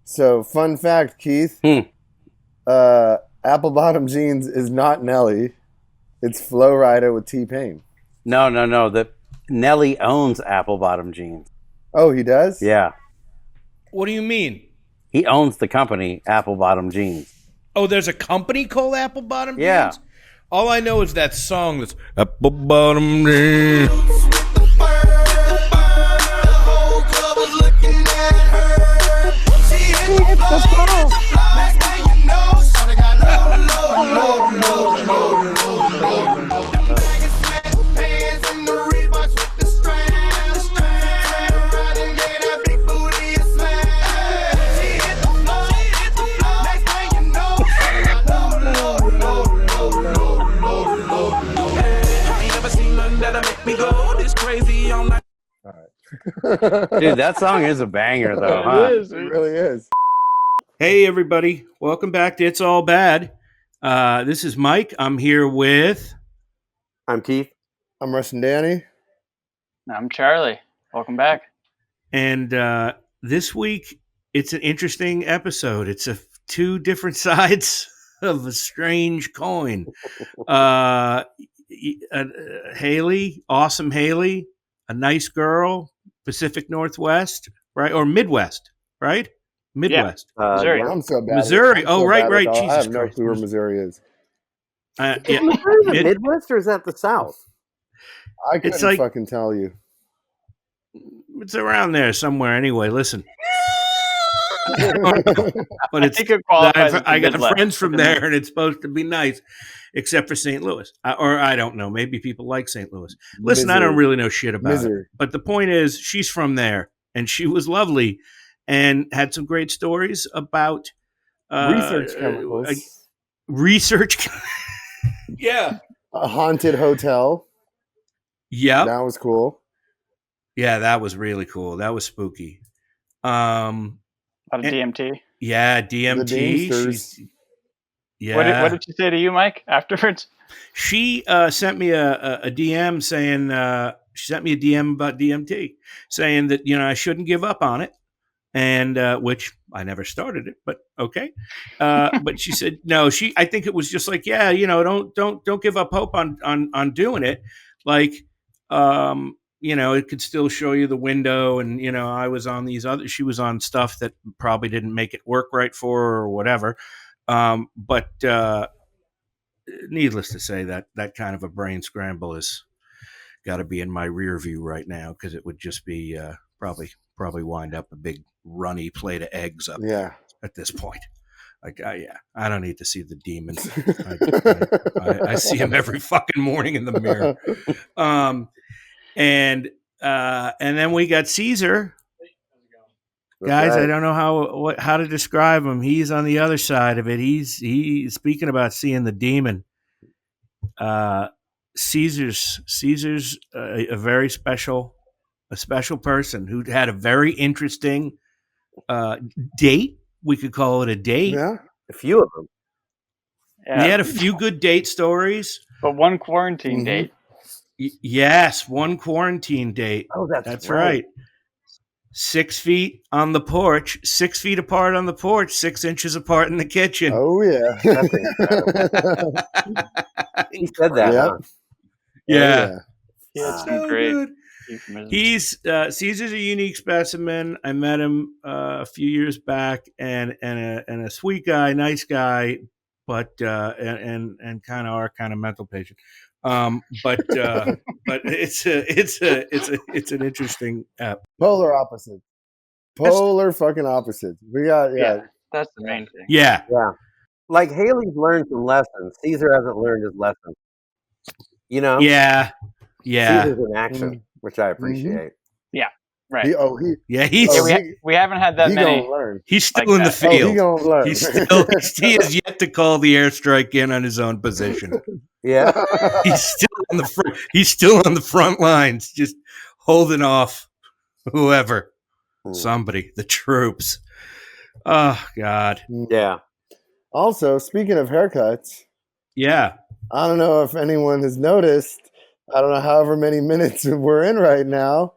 So, fun fact, Keith. Apple Bottom Jeans is not Nelly. It's Flo Rida with T-Pain. No. Nelly owns Apple Bottom Jeans. Oh, he does? Yeah. What do you mean? He owns the company Apple Bottom Jeans. Oh, there's a company called Apple Bottom Yeah. Jeans? All I know is that song that's Apple Bottom Jeans. Dude, that song is a banger, though, huh? It really is. Hey, everybody. Welcome back to It's All Bad. This is Mike. I'm here with... I'm Keith. I'm Russ and Danny. I'm Charlie. Welcome back. And this week, it's an interesting episode. It's two different sides of a strange coin. Haley, awesome Haley, a nice girl, Pacific Northwest, right? Or Midwest, right? Midwest. Missouri. I'm so bad. Missouri. I'm so right. bad with all- I Jesus have no Christ. clue where Missouri is. Yeah. Is Missouri the Midwest or is that the South? I couldn't like- fucking tell you. It's around there somewhere anyway. Listen. But I it's think it qualifies as the I got Midwest. friends from there, and it's supposed to be nice, except for St. Louis. Or I don't know. Maybe people like St. Louis. Listen, I don't Missouri. really know shit about it. Missouri. But the point is, she's from there, and she was lovely, and had some great stories about Research chemicals. Research. Yeah. A haunted hotel. Yep. That was cool. Yeah, that was really cool. That was spooky. A lot of DMT. Yeah, DMT. The Deemsters. She's- Yeah. What did she say to you, Mike, afterwards? She sent me a DM saying she sent me a DM about DMT, saying that I shouldn't give up on it, and which I never started it, but okay. But she said no. I think it was just like don't give up hope on doing it. Like it could still show you the window, and I was on she was on stuff that probably didn't make it work right for her or whatever. But needless to say, that kind of a brain scramble has got to be in my rear view right now, because it would just be probably wind up a big runny plate of eggs up at this point. Like, I don't need to see the demons. I see him every fucking morning in the mirror. And then we got Cesar. Guys, right. I don't know how to describe him. He's on the other side of it. He's speaking about seeing the demon. Caesar's a very special person who had a very interesting date. We could call it a date. Yeah. A few of them. Yeah. He had a few good date stories. But one quarantine Mhm. date. Yes, one quarantine date. Oh, That's right. 6 feet on the porch, 6 feet apart on the porch, 6 inches apart in the kitchen. Oh, yeah. That's incredible. He said that. Yep. Huh? Yeah. He had So some great good. euphemisms. He's Caesar's a unique specimen. I met him a few years back, and a sweet guy, nice guy, but and kind of our kind of mental patient. But it's an interesting app. Polar opposite. Polar fucking opposite. We got, That's the main thing. Yeah. Yeah. Like Haley's learned some lessons. Caesar hasn't learned his lesson. Yeah. Caesar's in action, which I appreciate. Right. He's We haven't had that he many. gonna learn. he's still Like in the that. Oh, he field. gonna learn. He has yet to call the airstrike in on his own position. Yeah. He's still on the front. He's still on the front lines, just holding off whoever, somebody, the troops. Oh God. Yeah. Also, speaking of haircuts, Yeah. I don't know if anyone has noticed. I don't know however many minutes we're in right now,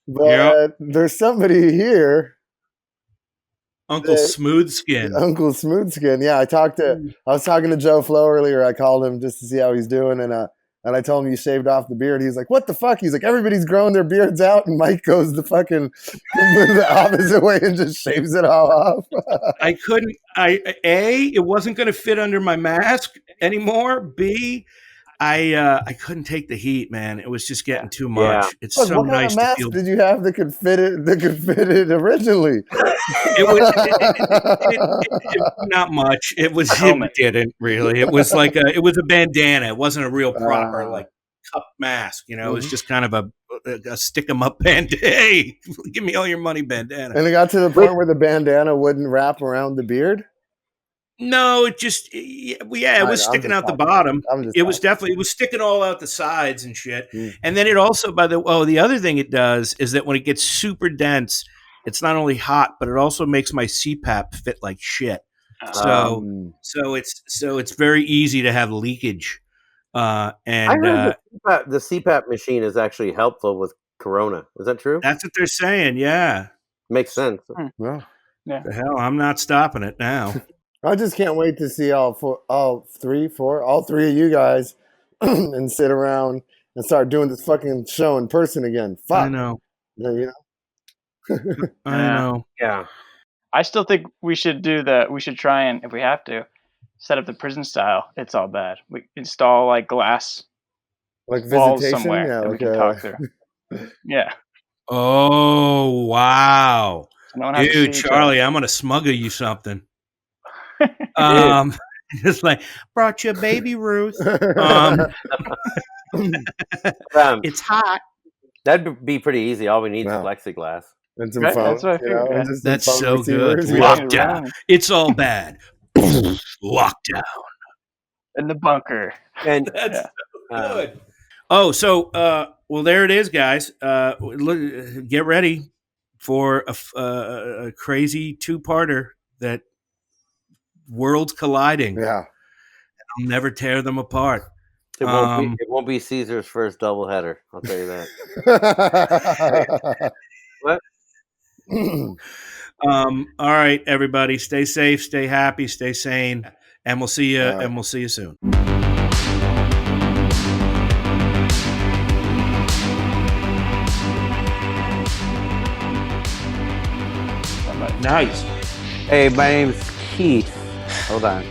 but there's somebody here Uncle Smoothskin. Uncle Smoothskin. Yeah, I was talking to Joe Flo earlier. I called him just to see how he's doing, and I told him you shaved off the beard. He's like, "What the fuck?" He's like, "Everybody's growing their beards out," and Mike goes the fucking the opposite way and just shaves it all off. I couldn't. It wasn't going to fit under my mask anymore. B, I couldn't take the heat, man. It was just getting too much. Yeah. It's Look, so what kind nice of to mask feel. did you have that could fit it? That could fit it originally? It was not much. It didn't really. It was like it was a bandana. It wasn't a real proper like cup mask. You know, it was just kind of a stick 'em up bandana. Hey, give me all your money, bandana. And it got to the point where the bandana wouldn't wrap around the beard. No, it just it was sticking out the bottom. It was sticking all out the sides and shit. And then it also, the other thing it does is that when it gets super dense, it's not only hot, but it also makes my CPAP fit like shit. So it's very easy to have leakage. I heard the CPAP machine is actually helpful with corona. Is that true? That's what they're saying. Yeah, makes sense. Yeah. The hell, I'm not stopping it now. I just can't wait to see all three of you guys and sit around and start doing this fucking show in person again. Fuck. I know. You know? I know. Yeah. I still think we should we should try and, if we have to, set up the prison style. It's all bad. We install like glass like walls visitation? somewhere Yeah, that we like can talk through. Yeah. Oh, wow. So no one has to Dude, see each Charlie, I'm going to smuggle you something. Just like, brought you baby Ruth. It's hot. That'd be pretty easy. All we need is Wow. plexiglass. And some Right, phone, that's what I figured, yeah. and just That's some phone so good. receivers. Lockdown. It's all bad. Lockdown. in the bunker. And That's so good. Oh, so well, there it is, guys. Get ready for a crazy two-parter that worlds colliding. Yeah. I'll never tear them apart. it won't be Caesar's first doubleheader. I'll tell you that. What? All right, everybody, stay safe, stay happy, stay sane, and we'll see you. And we'll see you soon. Nice. Hey, my name is Keith. Hold on.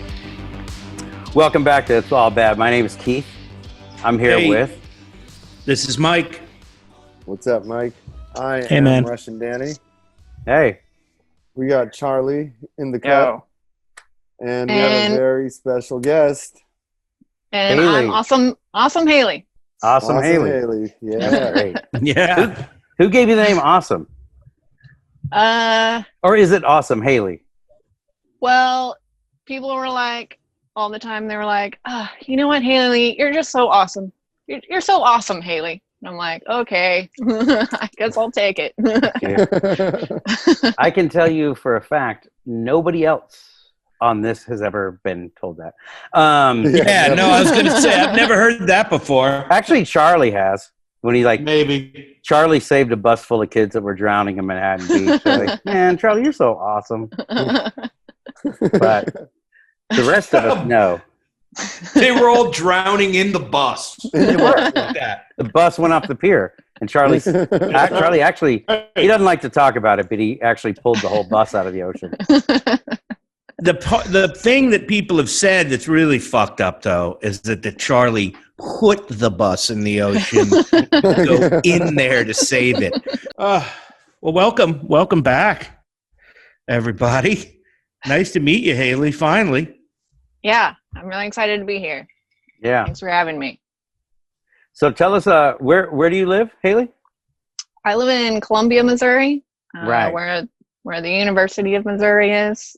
Welcome back to It's All Bad. My name is Keith. I'm here with... This is Mike. What's up, Mike? I Hey, am man. Russian Danny. Hey. We got Charlie in the cup. And we have a very special guest. And Haley. I'm awesome Haley. Awesome Haley. Yeah. Great. Yeah. Who gave you the name Awesome? Or is it Awesome Haley? Well, people were like, all the time, they were like, you know what, Haley, you're just so awesome. You're so awesome, Haley. And I'm like, okay, I guess I'll take it. I can tell you for a fact, nobody else on this has ever been told that. Yeah, no, I was going to say, I've never heard that before. Actually, Charlie has. When he Maybe. Charlie saved a bus full of kids that were drowning in Manhattan Beach. They're like, man, Charlie, you're so awesome. But the rest of us, no. They were all drowning in the bus. They were. The bus went off the pier, and Charlie actually, he doesn't like to talk about it, but he actually pulled the whole bus out of the ocean. The thing that people have said that's really fucked up, though, is that Charlie put the bus in the ocean, go in there to save it. Well, welcome back, everybody. Nice to meet you, Haley. Finally. Yeah, I'm really excited to be here. Yeah. Thanks for having me. So tell us, where do you live, Haley? I live in Columbia, Missouri, Right. where the University of Missouri is.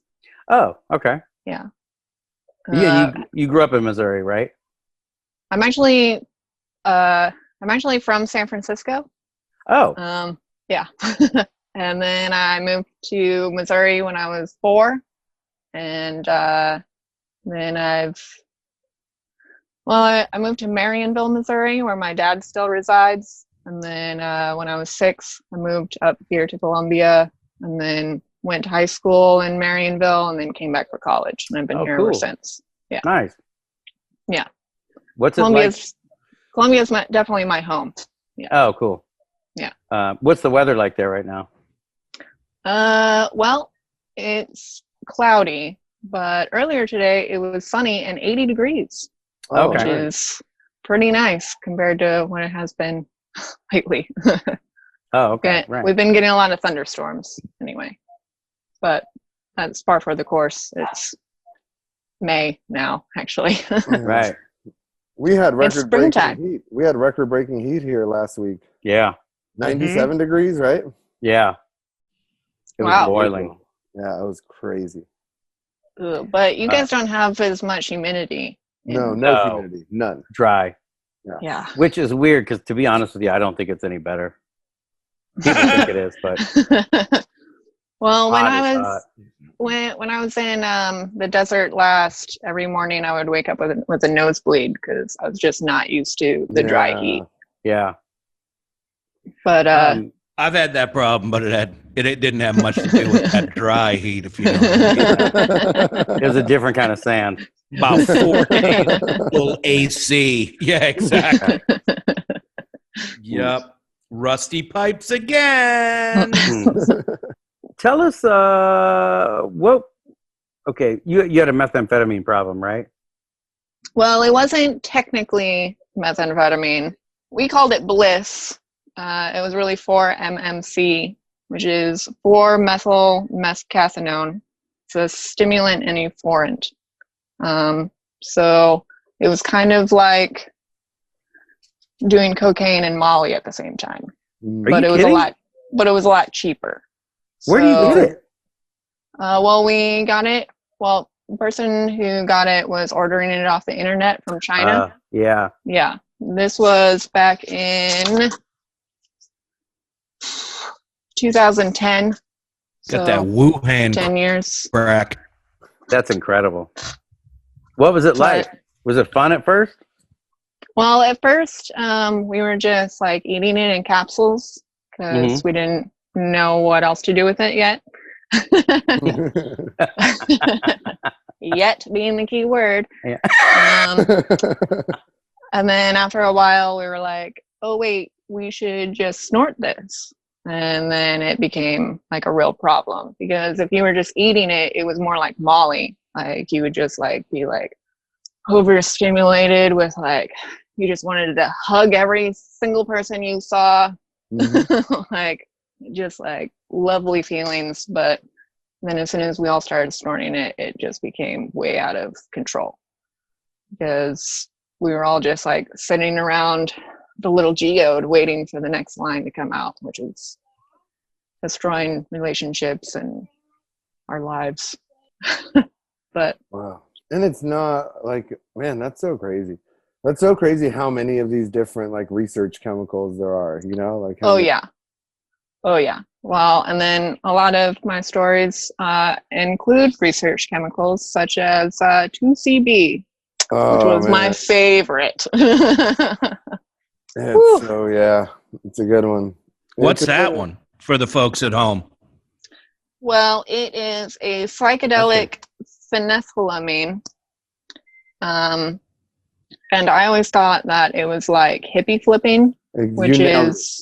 Oh, okay. Yeah. Yeah, you grew up in Missouri, right? I'm actually from San Francisco. Oh. Yeah. And then I moved to Missouri when I was 4. And then I moved to Marionville, Missouri, where my dad still resides. And then when I was 6, I moved up here to Columbia. And then went to high school in Marionville, and then came back for college. And I've been here ever cool. since. Yeah. Nice. Yeah. What's it like? Columbia's definitely my home. Yeah. Oh, cool. Yeah. What's the weather like there right now? Well, it's cloudy, but earlier today it was sunny and 80 degrees, Oh, which Okay. is pretty nice compared to what it has been lately. Oh, okay. Right. We've been getting a lot of thunderstorms anyway, but that's par for the course. It's May now, actually. Right. We had It's record-breaking springtime. heat. We had record-breaking heat here last week. Yeah. 97 degrees, right? Yeah. It was Wow. boiling. Yeah, it was crazy. Ugh, but you guys don't have as much humidity. No No. humidity, none. Dry. Yeah. Which is weird because, to be honest with you, I don't think it's any better. People think it is, but Well, when hot I is was hot. when I was in the desert last, every morning I would wake up with a nosebleed because I was just not used to the dry Yeah. heat. Yeah. But I've had that problem, but it didn't have much to do with that dry heat, if you know what I mean. It was a different kind of sand. About 14 full AC. Yeah, exactly. Yep. Rusty pipes again. Tell us what. Okay, you had a methamphetamine problem, right? well, it wasn't technically methamphetamine. We called it Bliss. It was really 4-MMC, which is 4-methyl-mescathinone. It's a stimulant and euphorant. So it was kind of like doing cocaine and Molly at the same time, Are but you it was kidding? a lot cheaper. Where do you So, get it? Well, we got it. Well, the person who got it was ordering it off the internet from China. Yeah. Yeah, this was back in 2010. Got So, that Wuhan 10 years. crack. That's incredible. What was it like? Was it fun at first? Well, at first, we were just like eating it in capsules because we didn't know what else to do with it yet. Yet being the key word. Yeah. And then after a while, we were like, oh, wait, we should just snort this. And then it became like a real problem because if you were just eating it, it was more like Molly. Like you would just like be like overstimulated with like, you just wanted to hug every single person you saw. Like just like lovely feelings. But then as soon as we all started snorting it, it just became way out of control because we were all just like sitting around the little geode waiting for the next line to come out, which is destroying relationships and our lives. But Wow. And it's not like, man, that's so crazy. That's so crazy how many of these different like research chemicals there are, you know? Like how many- Oh yeah. Well, and then a lot of my stories include research chemicals such as 2CB, which was my favorite. It's, so yeah, it's a good one. What's It's a that good one for the folks at home? Well, it is a psychedelic phenethylamine. And I always thought that it was like hippie flipping, which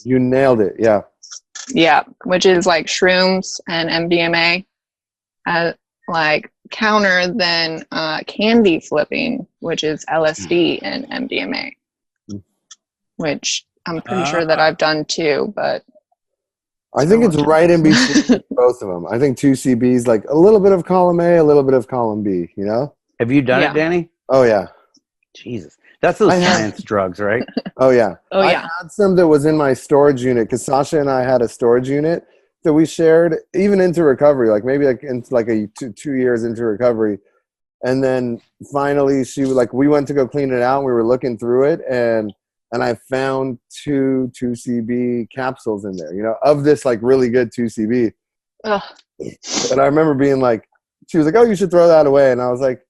you nailed it. Yeah. Yeah, which is like shrooms and MDMA, like counter than candy flipping, which is LSD and MDMA, which I'm pretty sure that I've done too, but I think it's right in between both of them. I think 2CB is like a little bit of column A, a little bit of column B, you know? Have you done Yeah. it, Danny? Oh, yeah. Jesus. That's those I have. science drugs, right? Oh, yeah. oh I yeah. had some that was in my storage unit because Sasha and I had a storage unit that we shared even into recovery, like maybe like into like a 2 years into recovery. And then finally we went to go clean it out and we were looking through it and I found 2CB capsules in there, you know, of this like really good 2CB. Ugh. And I remember being like, she was like, oh, you should throw that away. And I was like,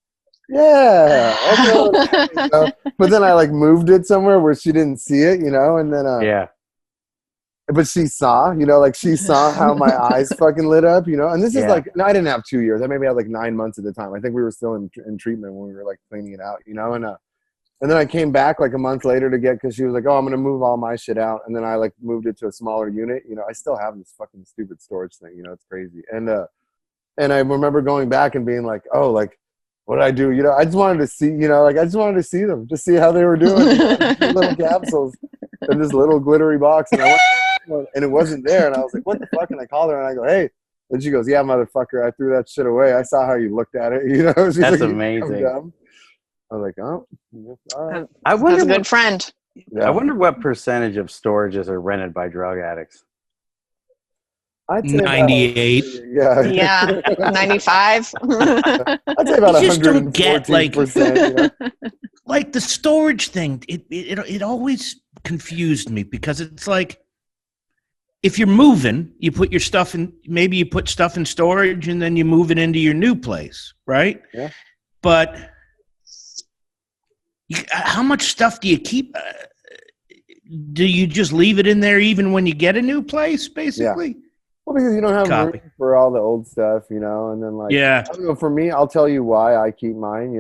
yeah. I'll throw it away, you know? But then I like moved it somewhere where she didn't see it, you know, and then Yeah. but she saw, like she saw how my eyes fucking lit up, and this is Yeah. like, no, I didn't have 2 years. I maybe had like 9 months at the time. I think we were still in treatment when we were like cleaning it out, and then I came back like a month later because she was like, oh, I'm going to move all my shit out. And then I like moved it to a smaller unit. I still have this fucking stupid storage thing, it's crazy. And I remember going back and being like, oh, like, what did I do? I just wanted to see, I just wanted to see them, just see how they were doing. Little capsules in this little glittery box. And I went, and it wasn't there. And I was like, what the fuck? And I called her and I go, hey. And she goes, yeah, motherfucker, I threw that shit away. I saw how you looked at it. She's That's like, amazing. I was like, oh, all right. I wonder That's a good friend. Yeah. I wonder what percentage of storages are rented by drug addicts. I'd say 98. Yeah, 95. I'd say about You just don't get, like- 114%. Like the storage thing, it always confused me because it's like, if you're moving, you put your stuff in, maybe you put stuff in storage and then you move it into your new place, right? Yeah. But how much stuff do you keep? Do you just leave it in there even when you get a new place, basically? Well, because you don't have Copy. room for all the old stuff, and then like, Yeah. I don't know, for me, I'll tell you why I keep mine,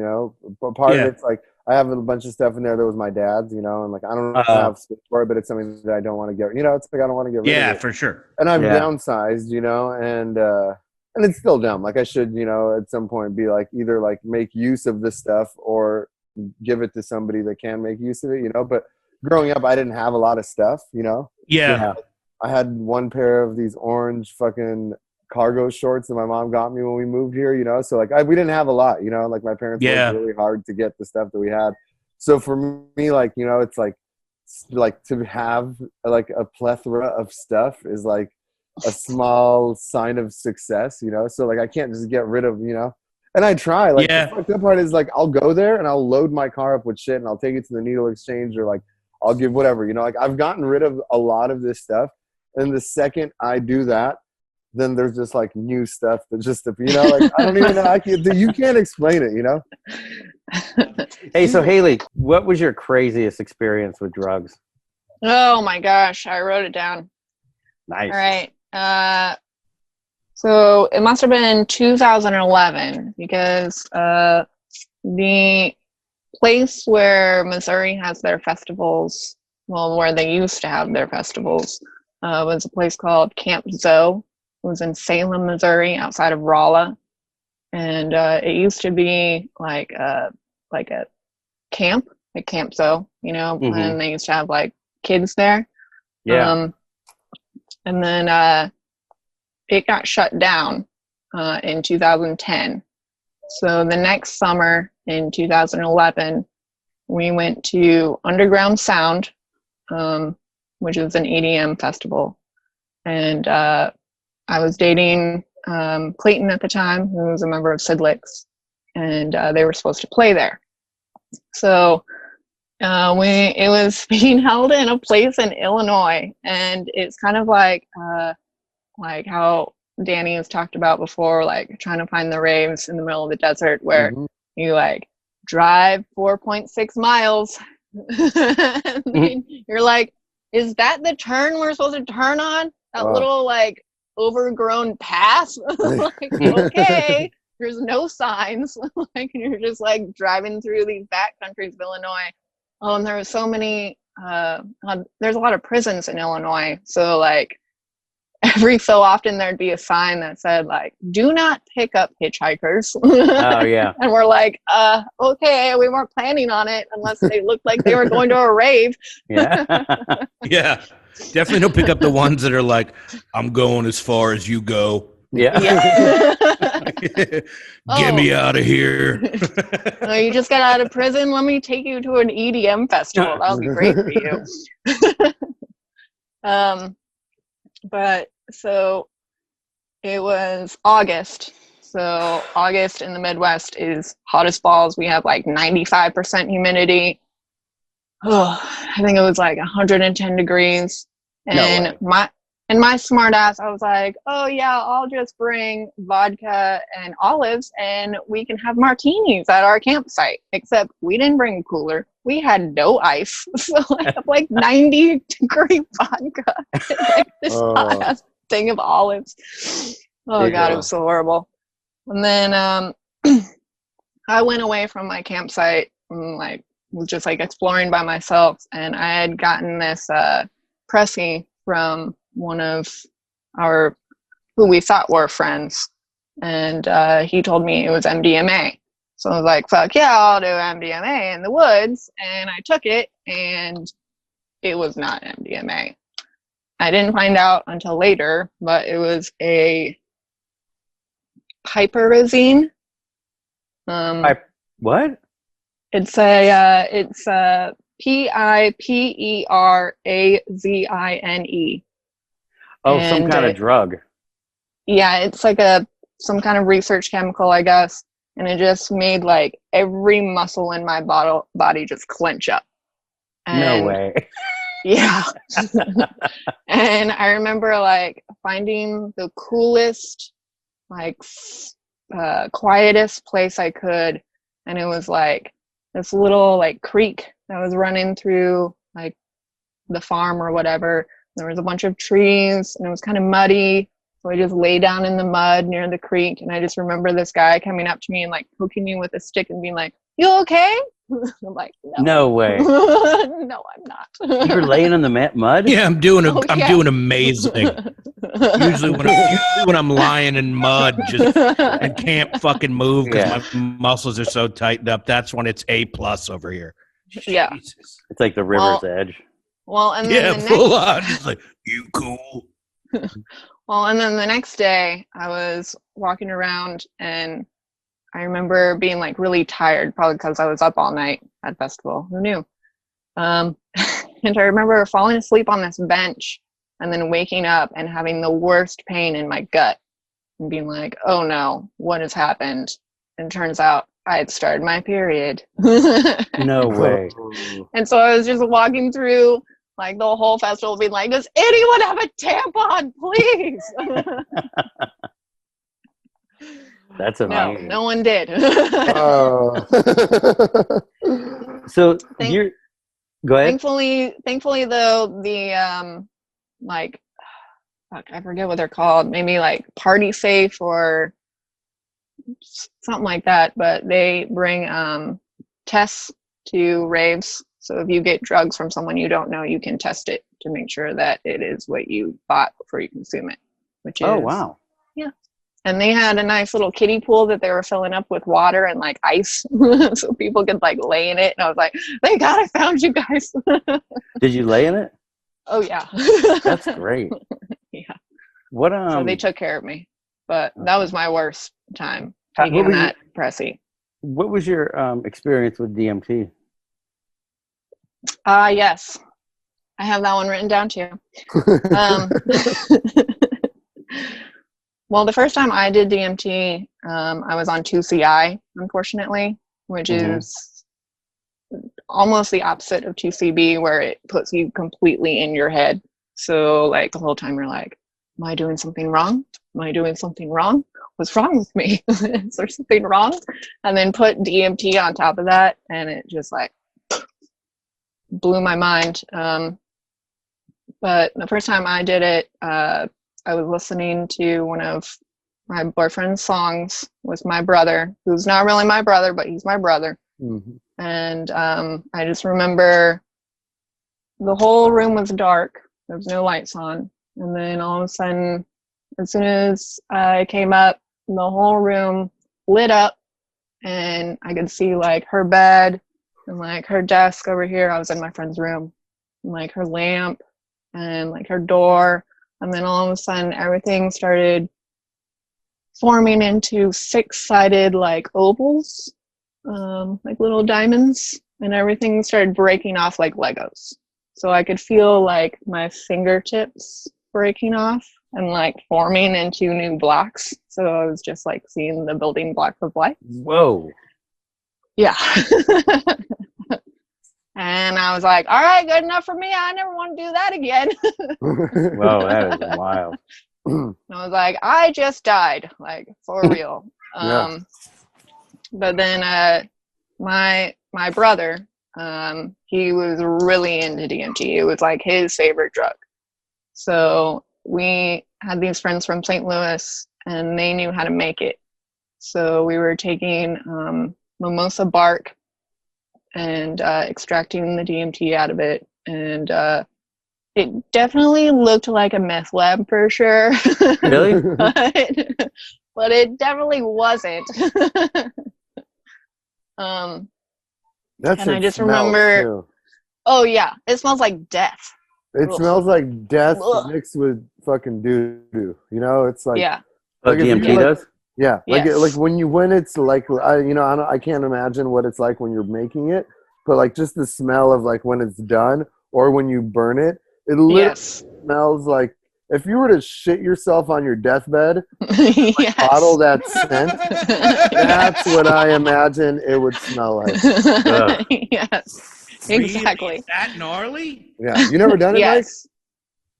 but part Yeah. of it's like, I have a bunch of stuff in there that was my dad's, and like, I don't have space for it, but it's something that I don't want to get, it's like, I don't want to get rid of Yeah, it. for sure. And I've Yeah. downsized, and it's still dumb. Like I should, at some point be like, either like make use of this stuff or give it to somebody that can make use of it, but growing up, I didn't have a lot of stuff, Yeah. I had one pair of these orange fucking cargo shorts that my mom got me when we moved here, so like we didn't have a lot, like my parents Yeah. worked really hard to get the stuff that we had. So for me, like, it's like to have like a plethora of stuff is like a small sign of success, so like I can't just get rid of, and I try, like, Yeah. the fucked up part is like I'll go there and I'll load my car up with shit and I'll take it to the needle exchange or like I'll give whatever, like I've gotten rid of a lot of this stuff, and the second I do that, then there's just like new stuff that just, like I don't even know, you can't explain it, Hey, so Haley, what was your craziest experience with drugs? Oh my gosh, I wrote it down. Nice. All right. So it must have been 2011 because the place where Missouri has their festivals, well, where they used to have their festivals, was a place called Camp Zoe. It was in Salem, Missouri, outside of Rolla, and it used to be like a camp, like Camp Zoe, Mhm. and they used to have like kids there. Yeah. And then it got shut down in 2010. So the next summer in 2011, we went to Underground Sound, which is an EDM festival. And I was dating Clayton at the time, who was a member of Sidlix, and they were supposed to play there. So it was being held in a place in Illinois, and it's kind of like how Danny has talked about before, like trying to find the raves in the middle of the desert where you like drive 4.6 miles. And you're like, is that the turn we're supposed to turn on? That little like overgrown path? Like, okay, there's no signs. Like, you're just like driving through these back countries of Illinois. And there were so many, there's a lot of prisons in Illinois. So like every so often there'd be a sign that said like, do not pick up hitchhikers. Oh, yeah. And we're like, okay, we weren't planning on it unless they looked like they were going to a rave. Yeah. Yeah. Definitely don't pick up the ones that are like, I'm going as far as you go. Yeah. Get me out of here. Oh, you just got out of prison. Let me take you to an EDM festival. That'll be great for you. But so it was August. So August in the Midwest is hot as balls. We have like 95% humidity. Oh, I think it was like 110 degrees. And And my smart ass, I was like, oh yeah, I'll just bring vodka and olives and we can have martinis at our campsite. Except we didn't bring a cooler. We had no ice. So I have like 90-degree vodka and like this hot ass thing of olives. Oh God, it was so horrible. And then I went away from my campsite and like was just like exploring by myself, and I had gotten this pressy from one of our who we thought were friends, and he told me it was MDMA. So I was like, fuck yeah, I'll do MDMA in the woods. And I took it, and it was not MDMA. I didn't find out until later, but it was a piperazine. What? It's a PIPERAZINE. Oh, some kind of drug. Yeah, it's like some kind of research chemical, I guess. And it just made like every muscle in my body just clench up. No way. Yeah. And I remember like finding the coolest, like quietest place I could. And it was like this little like creek that was running through like the farm or whatever. There was a bunch of trees and it was kind of muddy. So I just lay down in the mud near the creek. And I just remember this guy coming up to me and like poking me with a stick and being like, you okay? I'm like, no. No way. No, I'm not. You were laying in the mud? Yeah, I'm doing yeah. doing amazing. Usually when I'm lying in mud just and can't fucking move because my muscles are so tightened up, that's when it's A+ over here. Yeah. Jesus. It's like the river's edge. Well, and then full on. Just like, you cool. Well, and then the next day I was walking around and I remember being like really tired, probably because I was up all night at festival. Who knew? And I remember falling asleep on this bench and then waking up and having the worst pain in my gut and being like, oh no, what has happened? And turns out I had started my period. No way. And so I was just walking through like the whole festival being like, does anyone have a tampon, please? That's amazing. No one did. So you're go ahead. Thankfully though, the like fuck, I forget what they're called, maybe like Party Safe or something like that, but they bring tests to raves. So if you get drugs from someone you don't know, you can test it to make sure that it is what you bought before you consume it. Which is, oh wow. Yeah. And they had a nice little kiddie pool that they were filling up with water and like ice so people could like lay in it. And I was like, thank God I found you guys. Did you lay in it? Oh yeah. That's great. Yeah. What So they took care of me. But that was my worst time taking that pressy. What was your experience with DMT? Yes. I have that one written down too. Well, the first time I did DMT, I was on 2CI, unfortunately, which is almost the opposite of 2CB, where it puts you completely in your head. So, like, the whole time you're like, am I doing something wrong? Am I doing something wrong? What's wrong with me? Is there something wrong? And then put DMT on top of that, and it just, like, blew my mind. But the first time I did it, I was listening to one of my boyfriend's songs with my brother, who's not really my brother, but he's my brother. Mm-hmm. And I just remember the whole room was dark. There was no lights on. And then all of a sudden, as soon as I came up, the whole room lit up and I could see like her bed and like her desk over here. I was in my friend's room, and like her lamp and like her door. And then all of a sudden, everything started forming into 6-sided like ovals, like little diamonds, and everything started breaking off like Legos. So I could feel like my fingertips breaking off and like forming into new blocks. So I was just like seeing the building blocks of life. Whoa. Yeah. And I was like, all right, good enough for me. I never want to do that again. Whoa, that is wild. And I was like, I just died, like for real. Yeah. But then my brother, he was really into DMT. It was like his favorite drug. So we had these friends from St. Louis, and they knew how to make it. So we were taking mimosa bark and extracting the DMT out of it. And it definitely looked like a meth lab for sure. Really? but it definitely wasn't. That's and I just remember, too. oh yeah, it smells like death. It Ugh. smells like death Ugh. mixed with fucking doo-doo. You know, it's like Yeah. What Like if you DMT like- does? yeah, like Yes. like when it's like I can't imagine what it's like when you're making it, but like just the smell of like when it's done or when you burn it, it literally Yes. smells like if you were to shit yourself on your deathbed, Yes. bottle that scent. That's what I imagine it would smell like. Ugh. Yes. Really? Exactly. Is that gnarly? Yeah, you never done it, Yes.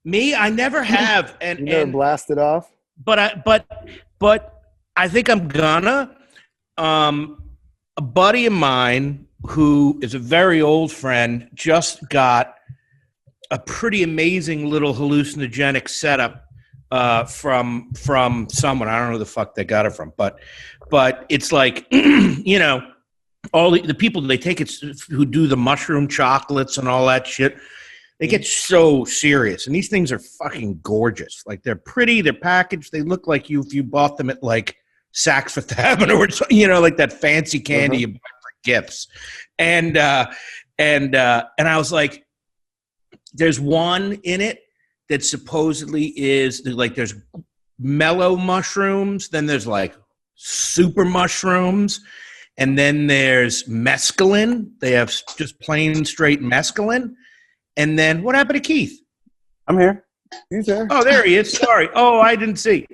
Me, I never have, Mike? and You never blasted off? but I think I'm gonna. A buddy of mine who is a very old friend just got a pretty amazing little hallucinogenic setup from someone. I don't know who the fuck they got it from, but it's like all the people they take it who do the mushroom chocolates and all that shit. They get so serious, and these things are fucking gorgeous. Like they're pretty, they're packaged. They look like if you bought them at like Saks Fifth Avenue or like that fancy candy you buy for gifts. And I was like, there's one in it that supposedly is like there's mellow mushrooms, then there's like super mushrooms, and then there's mescaline. They have just plain straight mescaline. And then what happened to Keith? I'm here. He's there. Oh, there he is. Sorry. Oh, I didn't see.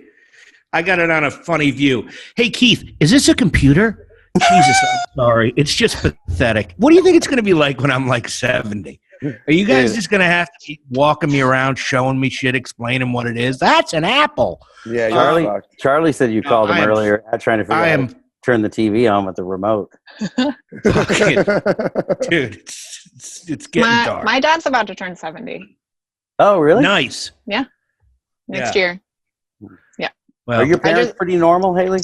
I got it on a funny view. Hey, Keith, is this a computer? Jesus, I'm sorry. It's just pathetic. What do you think it's going to be like when I'm like 70? Are you guys just going to have to keep walking me around, showing me shit, explaining what it is? That's an apple. Yeah, you're fucked. Charlie said you called him I am- earlier trying to figure I out how am to turn the TV on with the remote. fucking, dude. It's getting dark. My dad's about to turn 70 Oh, really? Nice. next Yeah. year. Well, Are your parents just- pretty normal, Haley?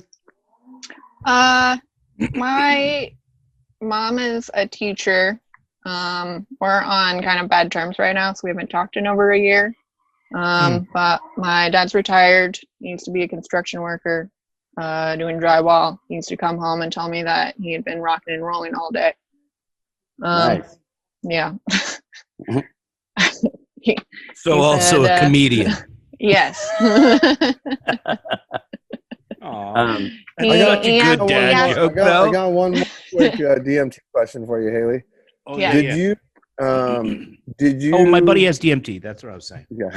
My mom is a teacher. We're on kind of bad terms right now, so we haven't talked in over a year. But my dad's retired. He used to be a construction worker, doing drywall. He used to come home and tell me that he had been rocking and rolling all day. Nice. Yeah. so he also said, a comedian. Yes. Aw. He- That's such a he good had- dad he had- joke, I though. got one more quick DMT question for you, Haley. Oh, Yeah. Did you? Did you? Oh, my buddy has DMT. That's what I was saying. Yeah.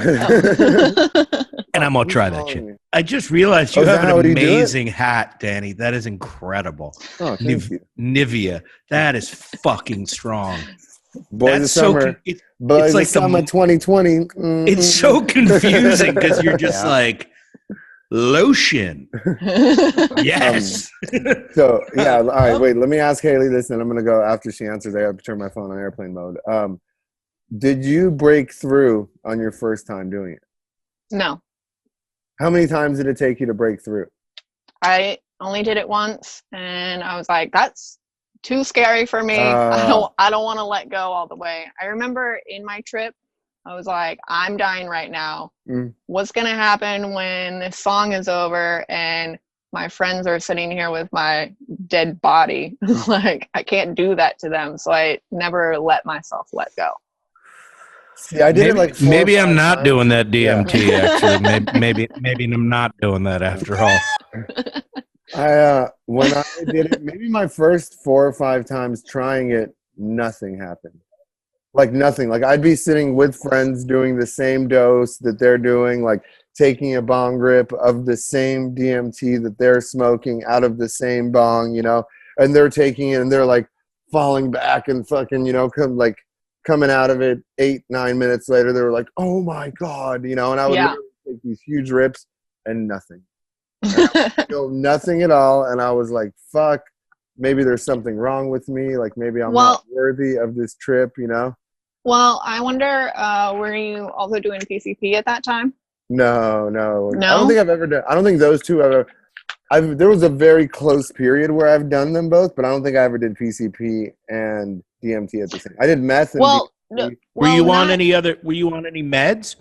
And I'm going to try that Who's shit. calling me? I just realized you Oh, is have that an how you do it? amazing hat, Danny. That is incredible. Oh, thank you. Nivea. That is fucking strong. Boys of That's so summer. con- Boys it's of like the- summer 2020. it's so confusing because you're just Yeah. like lotion. Yes. So yeah, all right. Wait, let me ask Haley this, and I'm gonna go after she answers. I have to turn my phone on airplane mode. Did you break through on your first time doing it? No, How many times did it take you to break through? I only did it once, and I was like, "That's too scary for me. I don't want to let go all the way." I remember in my trip, I was like, "I'm dying right now. Mm. What's gonna happen when this song is over and my friends are sitting here with my dead body? Like, I can't do that to them." So I never let myself let go. See, I did it like 4 or maybe I'm 5 not times. doing that DMT. Actually, maybe I'm not doing that after all. When I did it, maybe my first 4 or 5 times trying it, nothing happened. Like nothing. Like I'd be sitting with friends doing the same dose that they're doing, like taking a bong rip of the same DMT that they're smoking out of the same bong, and they're taking it and they're like falling back and fucking, coming out of it 8-9 minutes later, they were like, oh my God, and I would literally take these huge rips and nothing. And I feel nothing at all. And I was like, fuck, maybe there's something wrong with me. Like maybe I'm not worthy of this trip, Well, I wonder, were you also doing PCP at that time? No. I don't think I've ever done. I don't think those two ever. There was a very close period where I've done them both, but I don't think I ever did PCP and DMT at the same. I did meth. And were you on any meds?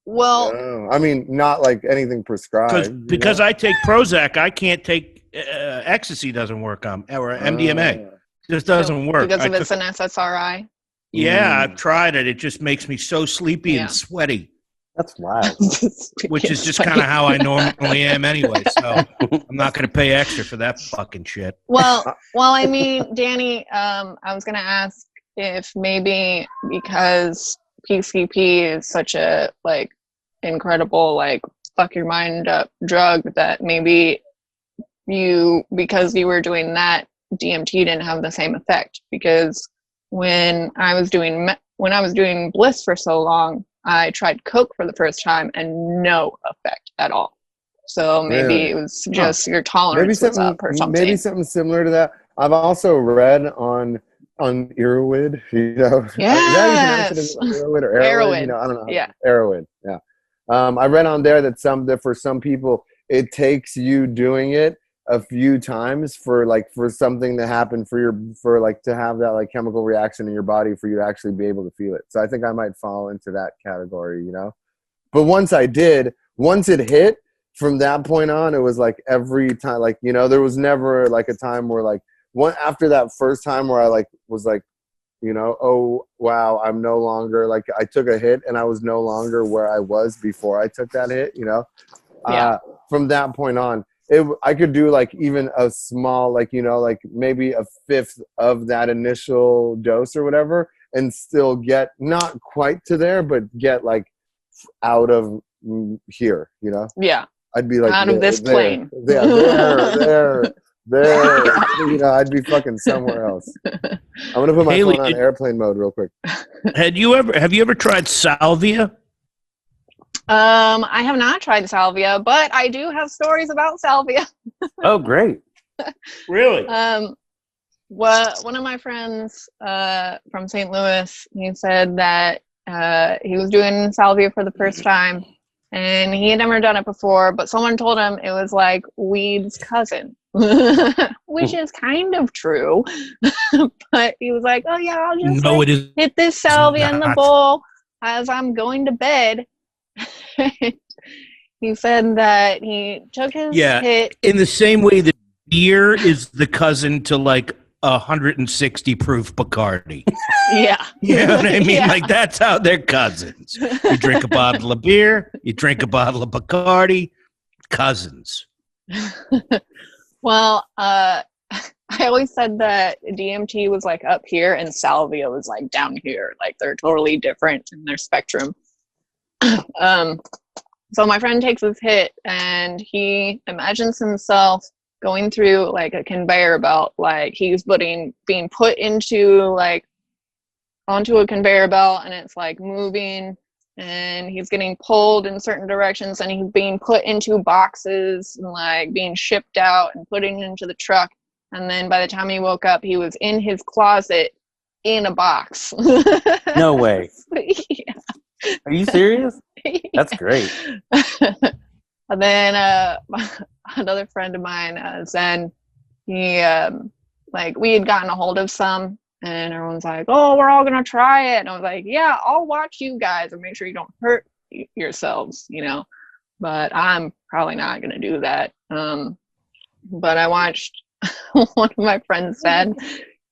Well, no, I mean, not like anything prescribed. Because I take Prozac, I can't take ecstasy. Doesn't work or MDMA. Just doesn't work because it's an SSRI. Yeah, I've tried it. It just makes me so sleepy and sweaty. That's wild. Which is just kind of how I normally am anyway. So I'm not going to pay extra for that fucking shit. Well, I mean, Danny, I was going to ask if maybe because PCP is such a incredible fuck your mind up drug that maybe because you were doing that, DMT didn't have the same effect. Because when I was doing bliss for so long, I tried coke for the first time and no effect at all. So maybe it was just your tolerance was up or something. Maybe something similar to that. I've also read on Erowid, Yes. Is that you pronounce it as Erowid or Erowid? Erowid. I don't know. Yeah. Erowid. Yeah. I read on there that for some people it takes you doing it a few times for something to happen to have that chemical reaction in your body for you to actually be able to feel it. So I think I might fall into that category, But once it hit, from that point on, it was every time, there was never a time where after that first time where I was oh wow, I'm no longer I took a hit and I was no longer where I was before I took that hit, from that point on. I could do even a small maybe a fifth of that initial dose or whatever and still get not quite to there but get out of here, Yeah, I'd be out of this plane. there I'd be fucking somewhere else. I'm gonna put my phone on airplane mode real quick. Have you ever tried salvia? I have not tried salvia, but I do have stories about salvia. Oh, great. Really? One of my friends from St. Louis, he said that he was doing salvia for the first time and he had never done it before, but someone told him it was like weed's cousin, which is kind of true. But he was like, oh yeah, I'll just hit this salvia in the bowl as I'm going to bed. He said that he took his hit in the same way that beer is the cousin to 160 proof Bacardi. Yeah. You know what I mean? Yeah. That's how they're cousins. You drink a bottle of beer, you drink a bottle of Bacardi, cousins. Well, I always said that DMT was up here and salvia was down here. They're totally different in their spectrum. So my friend takes his hit and he imagines himself going through a conveyor belt, he's being put into onto a conveyor belt and it's moving and he's getting pulled in certain directions and he's being put into boxes and being shipped out and putting into the truck. And then by the time he woke up, he was in his closet in a box. No way. Yeah. Are you serious? That's great. And then another friend of mine, Zen, he we had gotten a hold of some and everyone's like, oh, we're all gonna try it. And I was like, yeah, I'll watch you guys and make sure you don't hurt yourselves, but I'm probably not gonna do that. But I watched one of my friends said,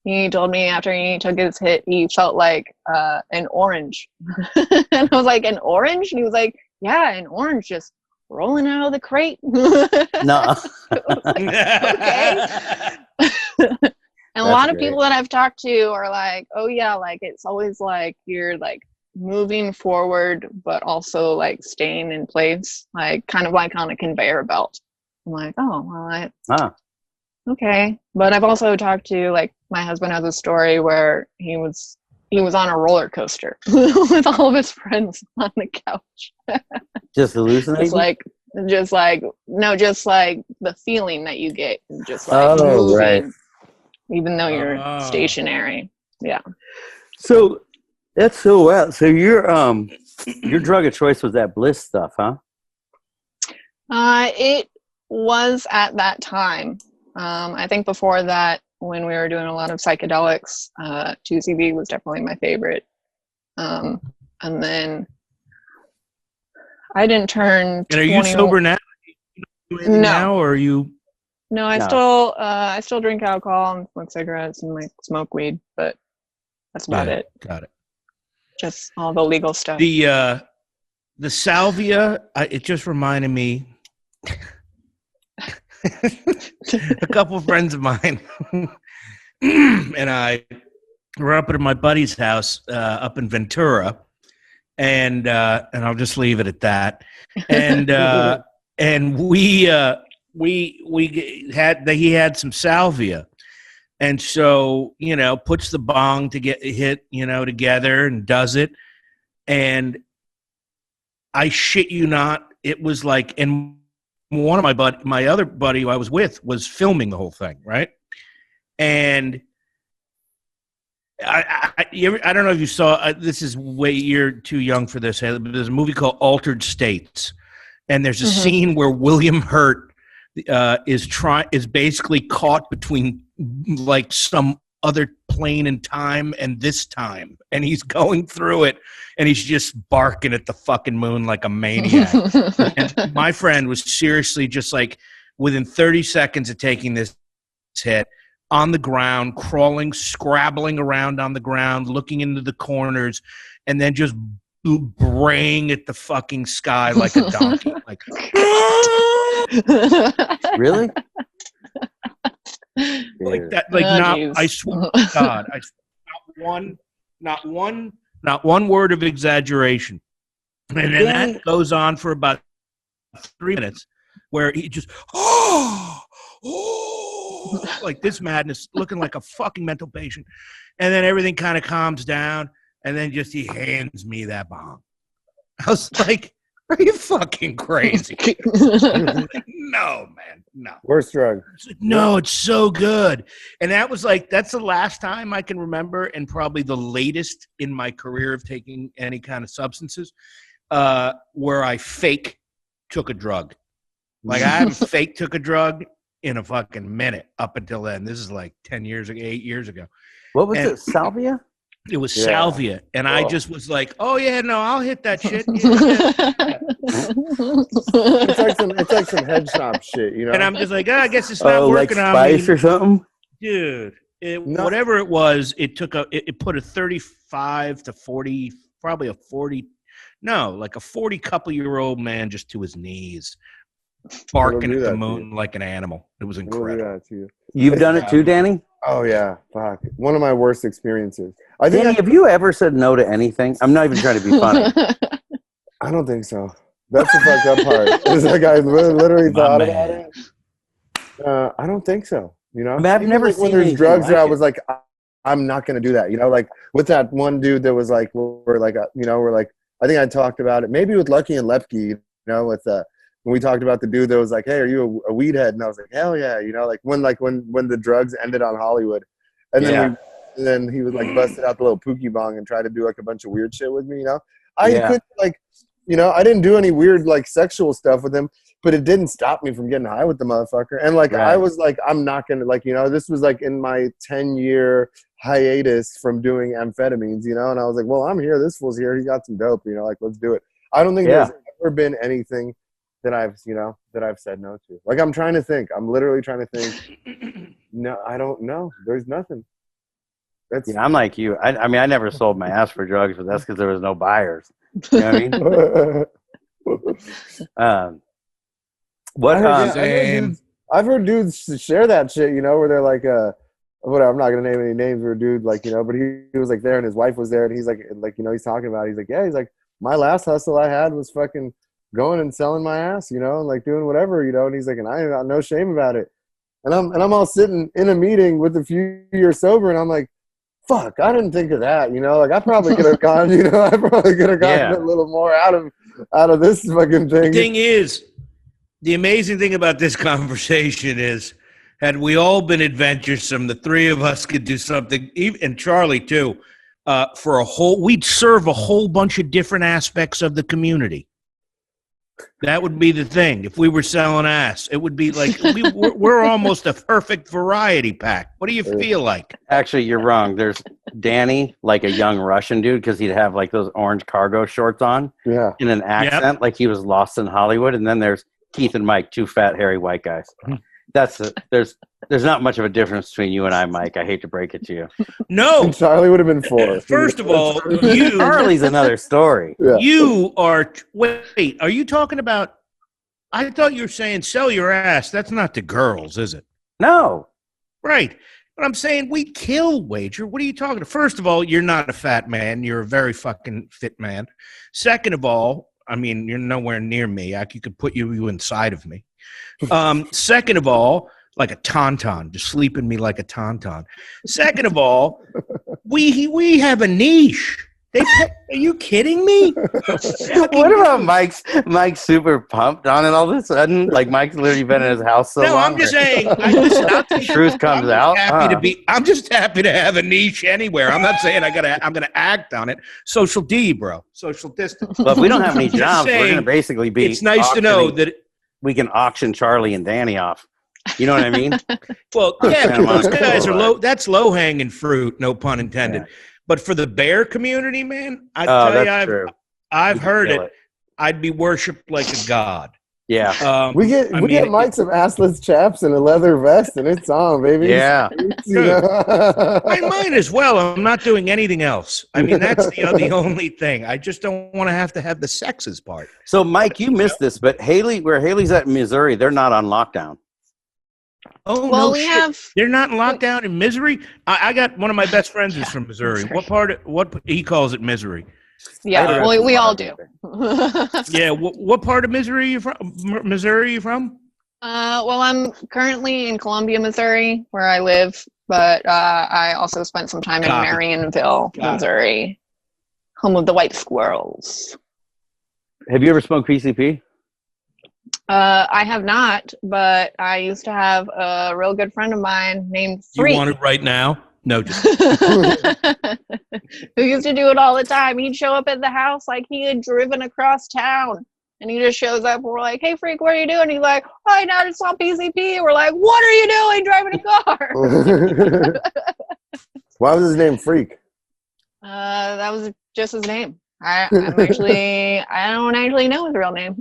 he told me after he took his hit, he felt like an orange. And I was like, an orange? And he was like, yeah, an orange just rolling out of the crate. No. Okay. And a lot of people that I've talked to are like, oh yeah, it's always you're moving forward, but also staying in place, kind of on a conveyor belt. I'm like, oh, well, okay. But I've also talked to, like, my husband has a story where he was on a roller coaster with all of his friends on the couch. Just hallucinating? just like the feeling that you get, just like Oh, moving, right. even though you're Oh. stationary. Yeah. So that's so wild. So your drug of choice was that bliss stuff, huh? It was at that time. I think before that, when we were doing a lot of psychedelics, 2CB was definitely my favorite. And then I didn't turn. And are you sober now? No. Now, or are you? No, I still drink alcohol and smoke cigarettes and like smoke weed, but that's about it. Got it. Just all the legal stuff. The salvia, it just reminded me. A couple of friends of mine and I were up at my buddy's house up in Ventura, and I'll just leave it at that. And he had some salvia, and so puts the bong to get hit together and does it, and I shit you not, it was like, and one of my other buddy who I was with was filming the whole thing, right? And I don't know if you saw. This is you're too young for this. But there's a movie called Altered States, and there's a scene where William Hurt is basically caught between like some other plane and time and this time, and he's going through it, and he's just barking at the fucking moon like a maniac. And my friend was seriously just like within 30 seconds of taking this hit, on the ground, crawling, scrabbling around on the ground, looking into the corners, and then just braying at the fucking sky like a donkey. Like, Really? like that, like geez. I swear to God, not one word of exaggeration. And then that goes on for about 3 minutes, where he just like this madness, looking like a fucking mental patient, and then everything kind of calms down, and then just he hands me that bong. I was like, "Are you fucking crazy?" Like, no, man, no. Worst drug. Like, no, it's so good. And that's the last time I can remember, and probably the latest in my career of taking any kind of substances, where I fake took a drug. Like, I haven't fake took a drug in a fucking minute up until then. This is like 10 years ago, 8 years ago. What was it? Salvia? It was salvia. And I just was like, oh yeah, no, I'll hit that shit. It's like some head shop shit, And I'm just like, I guess it's not working like on spice me. or something? Dude, whatever it was, it put a 35 to 40, probably a 40, like a 40 couple-year-old man just to his knees, barking at the moon like an animal. It was incredible. You've done it too, Danny? Oh yeah, fuck. One of my worst experiences. Danny, have you ever said no to anything? I'm not even trying to be funny. I don't think so. That's the fucked up part. It's like I literally thought about it. I don't think so. I mean, I've never seen when there's drugs that I was like, I'm not going to do that. Like with that one dude that was like, we're like, I think I talked about it. Maybe with Lucky and Lepke, with when we talked about the dude that was like, hey, are you a weed head? And I was like, hell yeah. Like when the drugs ended on Hollywood, and then he was like busted out the little pookie bong and tried to do like a bunch of weird shit with me. I couldn't I didn't do any weird like sexual stuff with him, but it didn't stop me from getting high with the motherfucker. And like I was like, I'm not gonna this was like in my 10-year hiatus from doing amphetamines, and I was like, well, I'm here. This fool's here. He got some dope, like let's do it. I don't think there's ever been anything that I've said no to. Like I'm trying to think. I'm literally trying to think. No, I don't know. There's nothing. I'm like you. I mean, I never sold my ass for drugs, but that's because there was no buyers. You know what I mean? I've heard dudes share that shit, where they're like, whatever. I'm not gonna name any names for a dude, like, but he was like there and his wife was there and he's like, he's talking about it. He's like, yeah, he's like, my last hustle I had was fucking going and selling my ass, and like doing whatever, and he's like, and I got no shame about it. And I'm all sitting in a meeting with a few years sober, and I'm like, fuck, I didn't think of that. Like I probably could have gone. I probably could have gotten a little more out of this fucking thing. The thing is, the amazing thing about this conversation is, had we all been adventuresome, the three of us could do something, and Charlie too, we'd serve a whole bunch of different aspects of the community. That would be the thing. If we were selling ass, it would be like we're almost a perfect variety pack. What do you feel like? Actually, you're wrong. There's Danny, like a young Russian dude, because he'd have like those orange cargo shorts on, in an accent, like he was lost in Hollywood. And then there's Keith and Mike, two fat, hairy white guys. There's not much of a difference between you and I, Mike. I hate to break it to you. No, and Charlie would have been 4. First of all, Charlie's another story. Yeah. You are. Wait, are you talking about? I thought you were saying sell your ass. That's not the girls, is it? No. Right. But I'm saying we kill Wager. What are you talking about? First of all, you're not a fat man. You're a very fucking fit man. Second of all, I mean, you're nowhere near me. You could put you inside of me. Second of all, like a tauntaun, just sleeping me like a tauntaun. Second of all, we have a niche. Are you kidding me? What about Mike's super pumped on it all of a sudden? Like Mike's literally been in his house so long. No, I'm just saying. Truth comes out. I'm just happy to have a niche anywhere. I'm not saying I'm gonna act on it. Social D, bro. Social distance. Well, if we don't have any jobs, we're gonna basically be. It's nice to know that we can auction Charlie and Danny off. You know what I mean? Well, yeah, those guys are low. That's low hanging fruit. No pun intended. Yeah. But for the bear community, man, I've heard it. I'd be worshipped like a god. Yeah. We get Mike some assless chaps and a leather vest, and it's on, baby. Yeah. I might as well. I'm not doing anything else. I mean, that's the only thing. I just don't want to have the sexes part. So, Mike, you missed this, but where Haley's at in Missouri, they're not on lockdown. Oh, well, no shit. They're not in lockdown in Missouri? I got one of my best friends is from Missouri. What he calls it Missouri. Yeah, well, we all do. Yeah, what part of Missouri are you from? Well, I'm currently in Columbia, Missouri, where I live, but I also spent some time in Marionville, Missouri, home of the white squirrels. Have you ever smoked PCP? I have not, but I used to have a real good friend of mine named Freak. You want it right now? No, just who used to do it all the time. He'd show up at the house like he had driven across town, and he just shows up. And we're like, "Hey, Freak, what are you doing?" He's like, "Oh, I just saw PCP." We're like, "What are you doing driving a car?" Why was his name Freak? That was just his name. I don't actually know his real name.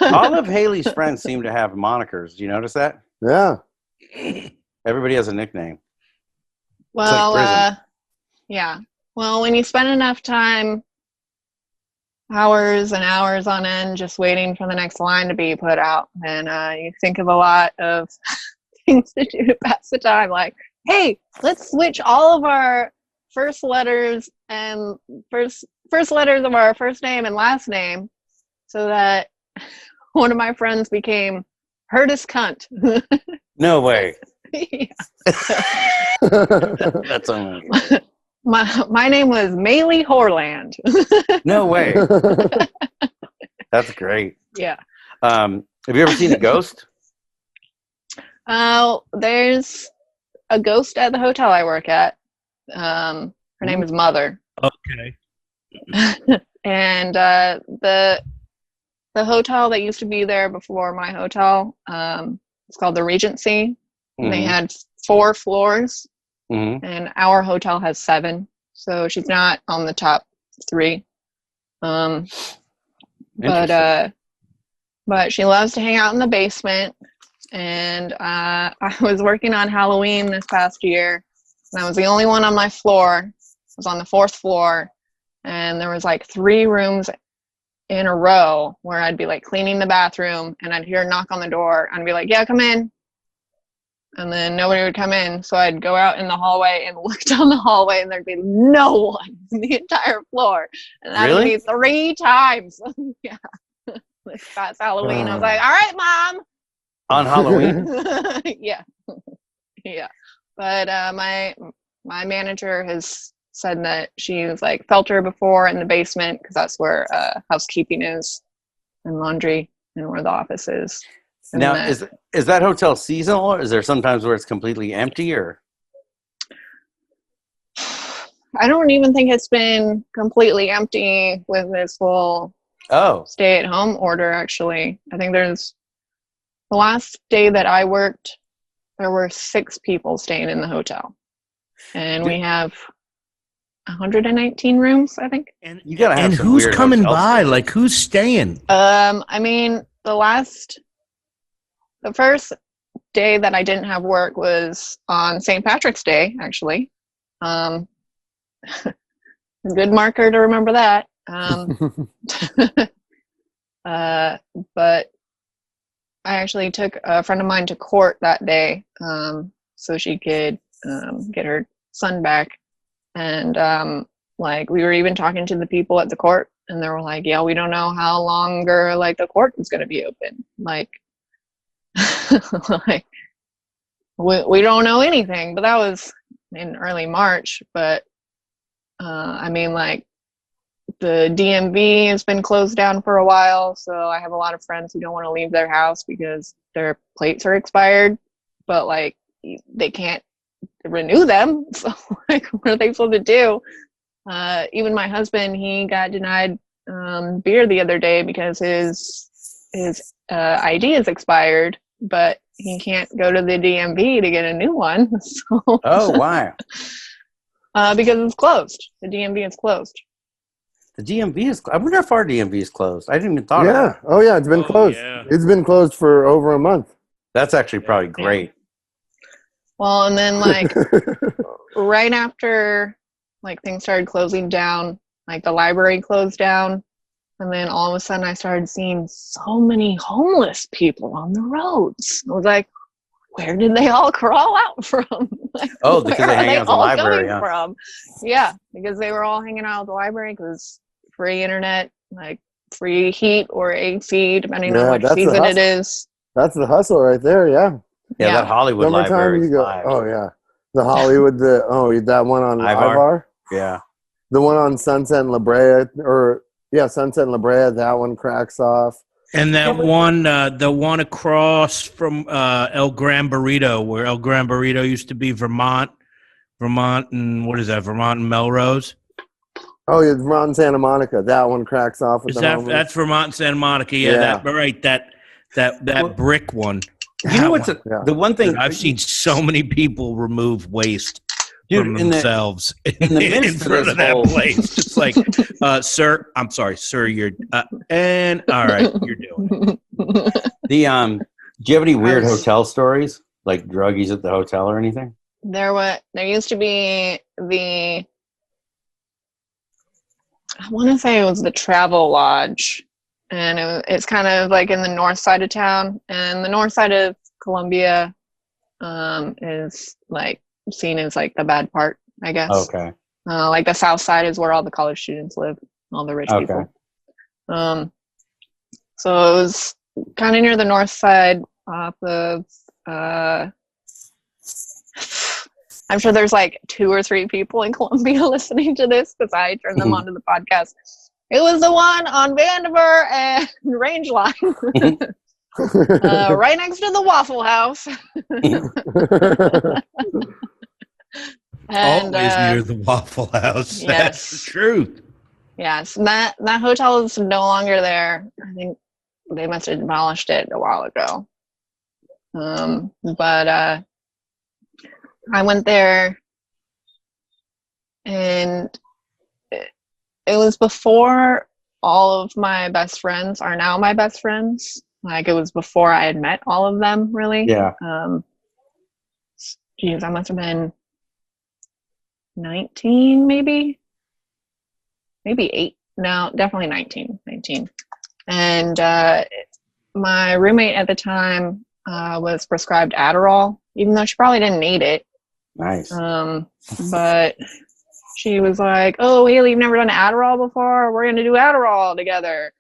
All of Haley's friends seem to have monikers. Do you notice that? Yeah. Everybody has a nickname. Well, yeah. Well, when you spend enough time, hours and hours on end, just waiting for the next line to be put out, then you think of a lot of things to do to pass the time. Like, hey, let's switch all of our first letters and first letters of our first name and last name, so that one of my friends became Hurtis Cunt. No way. Yeah. That's amazing. My name was Maylee Horland. No way. That's great. Yeah. Have you ever seen a ghost? There's a ghost at the hotel I work at. Her name is Mother. Okay. And the hotel that used to be there before my hotel, it's called the Regency. Mm-hmm. They had 4 floors, and our hotel has 7, so she's not on the top 3. But she loves to hang out in the basement. And I was working on Halloween this past year, and I was the only one on my floor. I was on the 4th floor, and there was like 3 rooms in a row where I'd be like cleaning the bathroom, and I'd hear a knock on the door, and I'd be like, "Yeah, come in." And then nobody would come in, so I'd go out in the hallway and look down the hallway, and there'd be no one in the entire floor. And that would be 3 times. Yeah. This past Halloween, I was like, "All right, Mom." On Halloween? Yeah. Yeah, but my manager has said that she's like felt her before in the basement because that's where housekeeping is and laundry and where the office is. And Now, is that hotel seasonal, or is there sometimes where it's completely empty, or? I don't even think it's been completely empty with this whole stay-at-home order, actually. I think there's the last day that I worked, there were 6 people staying in the hotel. And we have 119 rooms, I think. And you gotta have some who's weird coming hotels by? there. Like, who's staying? I mean, the first day that I didn't have work was on St. Patrick's Day, actually. A good marker to remember that. But I actually took a friend of mine to court that day, so she could get her son back. And like, we were even talking to the people at the court, and they were like, yeah, we don't know how longer like the court is going to be open. Like, like we don't know anything. But that was in early March. But I mean, like, the DMV has been closed down for a while, so I have a lot of friends who don't want to leave their house because their plates are expired, but like they can't renew them. So like, what are they supposed to do? Even my husband, he got denied beer the other day because his ID is expired, but he can't go to the DMV to get a new one. So, why? Because it's closed. The DMV is closed. The DMV is. I wonder if our DMV is closed. I didn't even thought of that. Oh yeah, it's been closed. Yeah. It's been closed for over a month. That's actually probably great. Well, and then like right after like things started closing down, like the library closed down, and then all of a sudden I started seeing so many homeless people on the roads. I was like, where did they all crawl out from? Like, because they hang out at the library. From? Yeah, because they were all hanging out at the library because free internet, like free heat or AC, depending on which season it is. That's the hustle right there. Yeah. Yeah, that Hollywood library. You go, the Hollywood. That one on Ivar. Yeah. The one on Sunset and La Brea, Sunset and La Brea. That one cracks off. And that one, the one across from El Gran Burrito, where El Gran Burrito used to be Vermont, and what is that? Vermont and Melrose. Oh, yeah, Vermont and Santa Monica. That one cracks off. That's Vermont and Santa Monica? Yeah, that brick one. You know what's the one thing I've seen so many people remove waste from themselves in front of that place. It's like, sir, I'm sorry, sir, you're and all right, you're doing it. Do you have any weird hotel stories, like druggies at the hotel or anything? There used to be I want to say it was the Travelodge, and it's kind of like in the north side of town, and the north side of Columbia is like seen as like the bad part, I guess. Okay. Like the south side is where all the college students live, all the rich people. So it was kind of near the north side off of I'm sure there's like 2 or 3 people in Columbia listening to this because I turned them onto the podcast. It was the one on Vandiver and Range Line. Right next to the Waffle House. And, always near the Waffle House. Yes. That's the truth. Yes, that hotel is no longer there. I think they must have demolished it a while ago. But I went there, and it was before all of my best friends are now my best friends. Like, it was before I had met all of them, really. Yeah. Geez, I must have been 19, maybe 8. No, definitely 19. And my roommate at the time was prescribed Adderall, even though she probably didn't need it. Nice. But she was like, "Oh, Haley, you've never done Adderall before? We're gonna do Adderall together."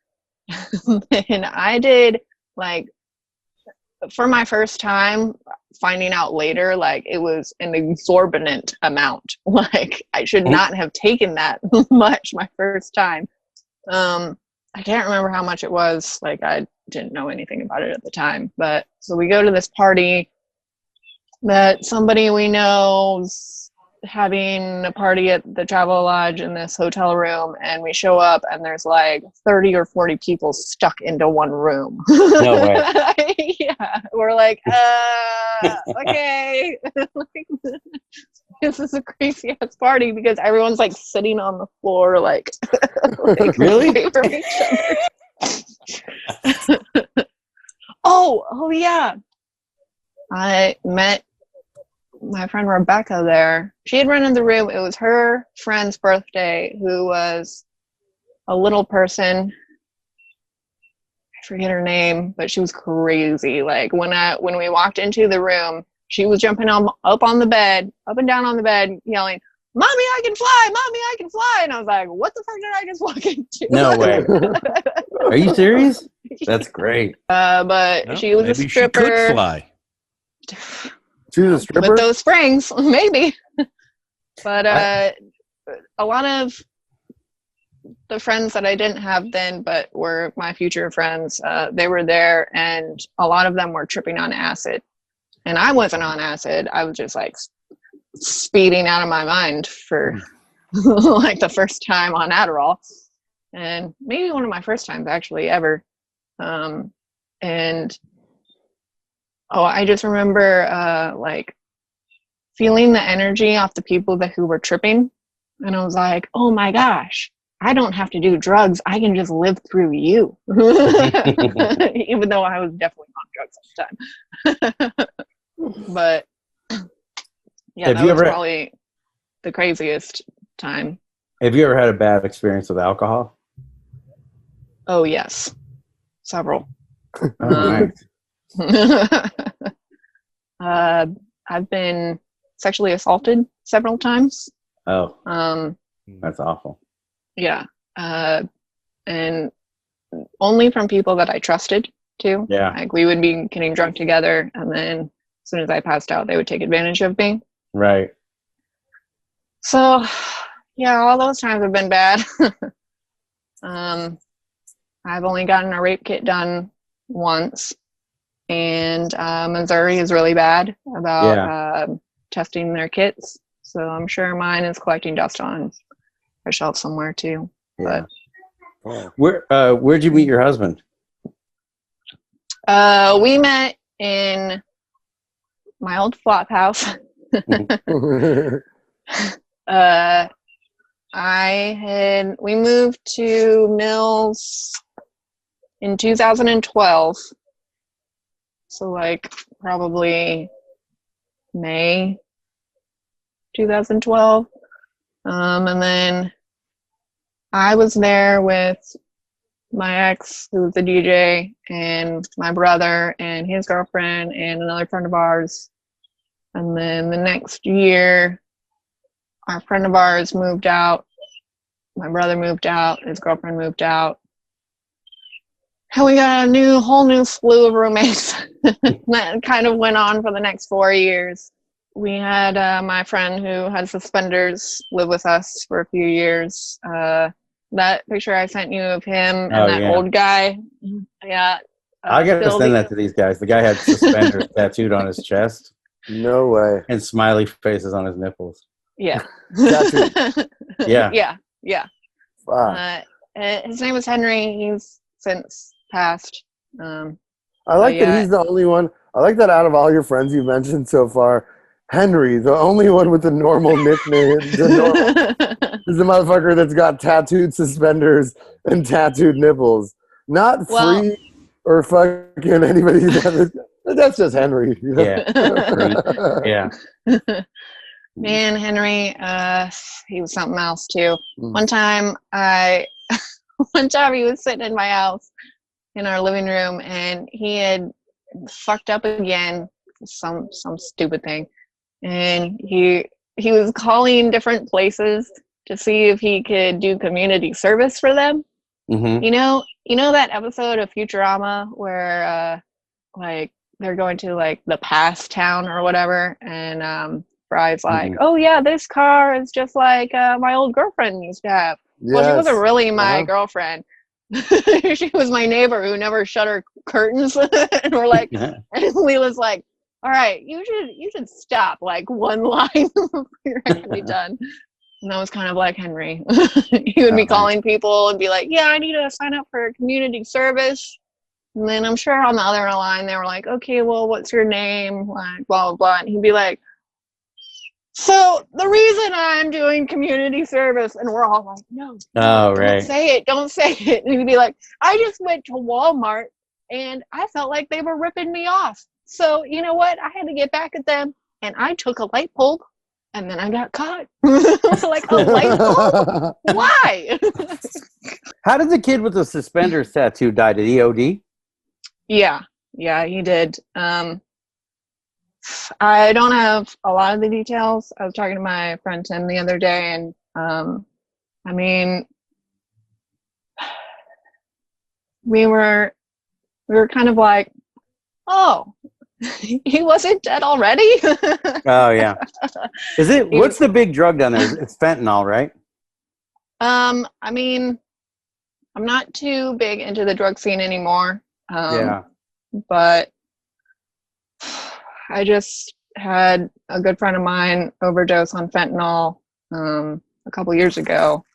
And I did like for my first time, finding out later, like it was an exorbitant amount. Like I should not have taken that much my first time. I can't remember how much it was. Like I didn't know anything about it at the time. But so we go to this party that somebody we know's having a party at the Travelodge in this hotel room, and we show up and there's like 30 or 40 people stuck into one room. No way. Yeah, we're like, okay. Like, this is a crazy ass party because everyone's like sitting on the floor, like, like really? away from each other. Oh yeah. I met my friend Rebecca there. She had rented the room. It was her friend's birthday, who was a little person. I forget her name, but she was crazy. Like when we walked into the room, she was jumping up on the bed, up and down on the bed, yelling, "Mommy, I can fly! Mommy, I can fly!" And I was like, "What the fuck did I just walk into?" No way. Are you serious? That's great. But Well, she was a maybe stripper. she could fly. She was a stripper? With those springs, maybe. But a lot of the friends that I didn't have then, but were my future friends, they were there, and a lot of them were tripping on acid. And I wasn't on acid. I was just like speeding out of my mind for like the first time on Adderall. And maybe one of my first times actually ever. And I just remember like feeling the energy off the people who were tripping. And I was like, oh my gosh, I don't have to do drugs. I can just live through you. Even though I was definitely on drugs at the time. But yeah, that was probably the craziest time. Have you ever had a bad experience with alcohol? Oh, yes. Several. Oh, nice. I've been sexually assaulted several times. Oh, that's awful. Yeah. And only from people that I trusted too. Yeah. Like we would be getting drunk together, and then as soon as I passed out, they would take advantage of me. Right. So yeah, all those times have been bad. I've only gotten a rape kit done once, and Missouri is really bad about testing their kits. So I'm sure mine is collecting dust on a shelf somewhere too. Yeah. But where'd you meet your husband? We met in my old flop house. We moved to Mills in 2012. So like probably May 2012. And then I was there with my ex, who was the DJ, and my brother and his girlfriend and another friend of ours. And then the next year, our friend of ours moved out. My brother moved out. His girlfriend moved out. And we got a whole new slew of roommates. That kind of went on for the next 4 years. We had my friend who had suspenders live with us for a few years. That picture I sent you of him and old guy. Yeah. I got to send that to these guys. The guy had suspenders tattooed on his chest. No way. And smiley faces on his nipples. Yeah. Yeah. Yeah. Wow. His name was Henry. He's since passed. I like that he's the only one. I like that out of all your friends you've mentioned so far, Henry, the only one with the normal nickname, is the motherfucker that's got tattooed suspenders and tattooed nipples. Not free or fucking anybody. That's just Henry. Yeah. Yeah. Man, Henry, he was something else too. One time he was sitting in my house in our living room, and he had fucked up again, some stupid thing. And he was calling different places to see if he could do community service for them. Mm-hmm. You know that episode of Futurama where like they're going to like the past town or whatever, and Bride's like, oh yeah, this car is just like my old girlfriend used to have. Well, she wasn't really my girlfriend. She was my neighbor who never shut her curtains. And we're like, and Leela's like, all right, you should stop like one line before you're actually done. And that was kind of like Henry. He would be calling people and be like, yeah, I need to sign up for community service. And then I'm sure on the other line, they were like, okay, well, what's your name? Like, blah, blah, blah. And he'd be like, so the reason I'm doing community service, and we're all like, no, don't say it. And he'd be like, I just went to Walmart and I felt like they were ripping me off. So you know what? I had to get back at them, and I took a light bulb, and then I got caught. Like, a light bulb? Why? How did the kid with the suspenders tattoo die? Did he OD? Yeah, he did. I don't have a lot of the details. I was talking to my friend Tim the other day, and I mean, we were kind of like, oh, he wasn't dead already. Oh yeah. Is it? What's the big drug down there? It's fentanyl, right? I mean, I'm not too big into the drug scene anymore. But I just had a good friend of mine overdose on fentanyl a couple years ago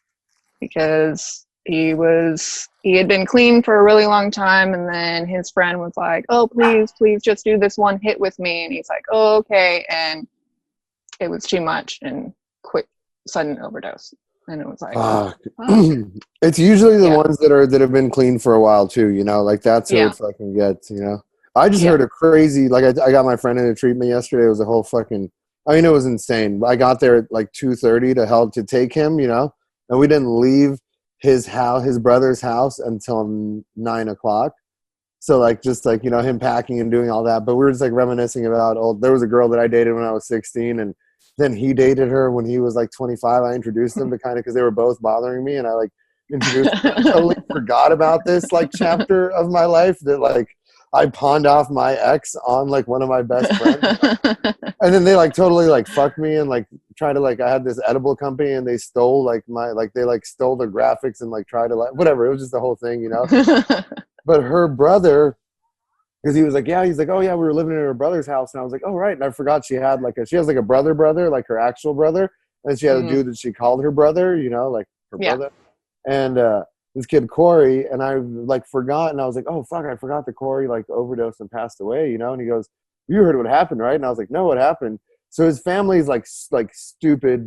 because he had been clean for a really long time, and then his friend was like, oh, please just do this one hit with me, and he's like, oh, okay, and it was too much and quick sudden overdose, and it was like it's usually the ones that have been clean for a while too, you know, like that's who it fucking gets, you know. I just heard a crazy, like I got my friend in a treatment yesterday. It was a whole fucking, I mean, it was insane. I got there at like 2:30 to help to take him, you know, and we didn't leave his brother's house until 9 o'clock. So like, just like, you know, him packing and doing all that. But we were just like reminiscing about there was a girl that I dated when I was 16, and then he dated her when he was like 25. I introduced them to kind of, because they were both bothering me, and I like introduced them. I totally forgot about this like chapter of my life that like I pawned off my ex on like one of my best friends. And then they like totally like fucked me and like tried to like, I had this edible company and they stole like they like stole the graphics and like tried to like, whatever. It was just the whole thing, you know? But her brother, because he was like, he's like, oh yeah, we were living in her brother's house. And I was like, oh right. And I forgot she had like she has like a brother, like her actual brother. And she had a dude that she called her brother, you know, like her brother. And this kid Corey, and I like forgot, and I was like, oh fuck, I forgot that Corey like overdosed and passed away, you know. And he goes, you heard what happened, right? And I was like, no, what happened? So his family's like stupid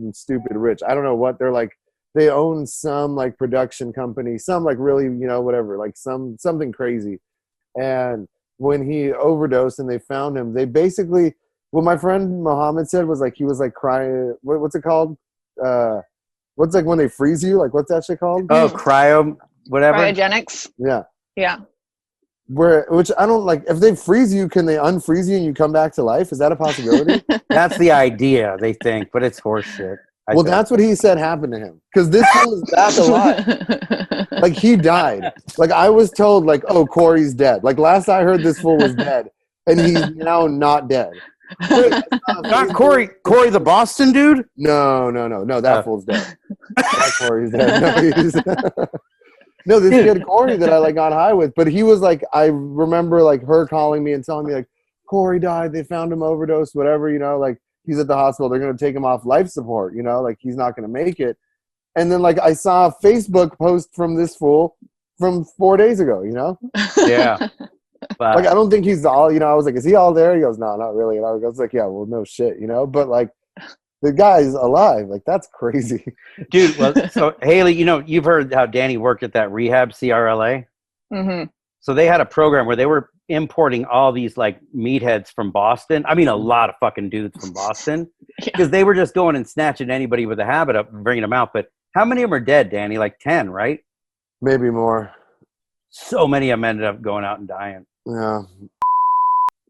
rich. I don't know what they're like. They own some like production company, some like really, you know, whatever, like something crazy. And when he overdosed and they found him, they basically, what my friend Mohammed said was like, he was like crying. What's it called? What's like when they freeze you? Like, what's that shit called? Oh, whatever. Cryogenics. Yeah. Which I don't like. If they freeze you, can they unfreeze you and you come back to life? Is that a possibility? That's the idea, they think, but it's horseshit. Well, that's what he said happened to him. Because this fool is back alive. Like, he died. Like, I was told, like, oh, Corey's dead. Like, last I heard, this fool was dead. And he's now not dead. Not Corey the Boston dude? No, that fool's dead. Not Corey's dead. No, this kid Corey that I like got high with, but he was like, I remember like her calling me and telling me like, Corey died, they found him overdosed, whatever, you know, like he's at the hospital, they're gonna take him off life support, you know, like he's not gonna make it. And then like I saw a Facebook post from this fool from 4 days ago, you know? Yeah. But, like, I don't think he's all, you know, I was like, is he all there? He goes, no, not really. And I was like, yeah, well, no shit, you know? But, like, the guy's alive. Like, that's crazy. Dude, well, so, Haley, you know, you've heard how Danny worked at that rehab, CRLA? Mm-hmm. So they had a program where they were importing all these, like, meatheads from Boston. I mean, a lot of fucking dudes from Boston. Because they were just going and snatching anybody with a habit up and bringing them out. But how many of them are dead, Danny? Like 10, right? Maybe more. So many of them ended up going out and dying. Yeah.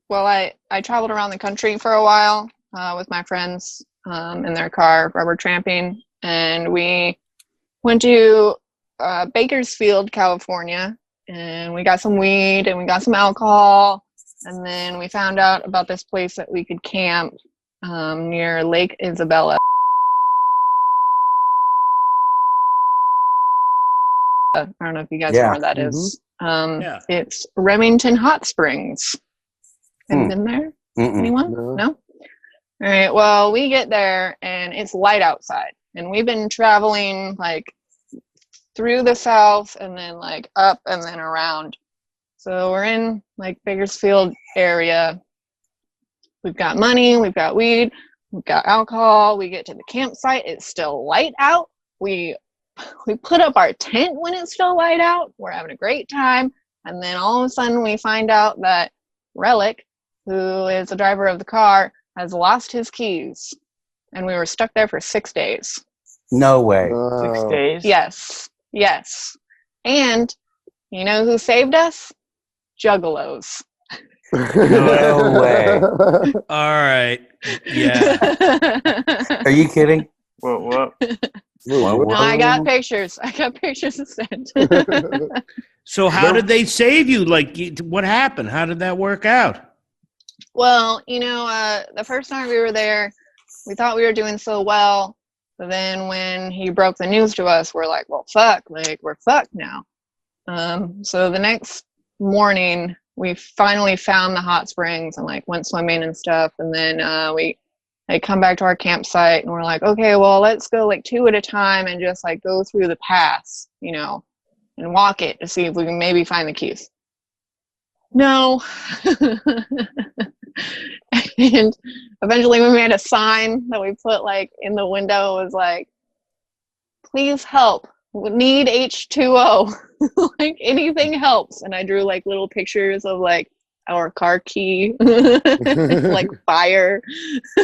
Well, I traveled around the country for a while with my friends in their car, rubber-tramping, and we went to Bakersfield, California, and we got some weed and we got some alcohol, And then we found out about this place that we could camp near Lake Isabella. I don't know if you guys know where that is. It's Remington Hot Springs. Have you been there? Anyone? No? All right. Well, we get there and it's light outside. And we've been traveling like through the south and then like up and then around. So we're in like Bakersfield area. We've got money, we've got weed, we've got alcohol. We get to the campsite. It's still light out. We put up our tent when it's still light out. We're having a great time. And then all of a sudden we find out that Relic, who is the driver of the car, has lost his keys. And we were stuck there for 6 days. No way. 6 days? Yes. And you know who saved us? Juggalos. No way. All right. Yeah. Are you kidding? What? No, I got pictures. To send. So how did they save you? Like, what happened? How did that work out? Well, the first time we were there, we thought we were doing so well. But then when he broke the news to us, we're like, well, fuck, like we're fucked now. So the next morning, we finally found the hot springs and like went swimming and stuff. And then we come back to our campsite and we're like, okay, well, let's go like 2 at a time and just like go through the pass, and walk it to see if we can maybe find the keys. No. And eventually we made a sign that we put like in the window. It was like, please help, we need H2O. Like anything helps. And I drew like little pictures of like our car key, like fire,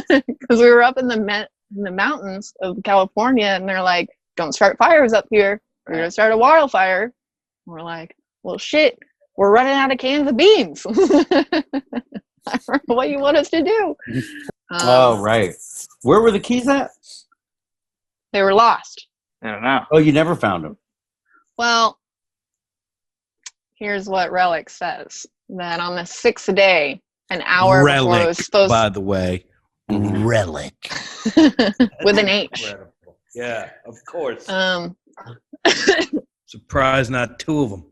because we were up in the mountains of California, and they're like, don't start fires up here, we're gonna start a wildfire. And we're like, well shit, we're running out of cans of beans. I don't know what you want us to do. Oh, right. Where were the keys at? They were lost. I don't know. Oh, you never found them. Well, here's what Relic says. That on the 6th day, an hour before it was supposed by the way. Relic. with an H. Incredible. Yeah, of course. Surprised not 2 of them.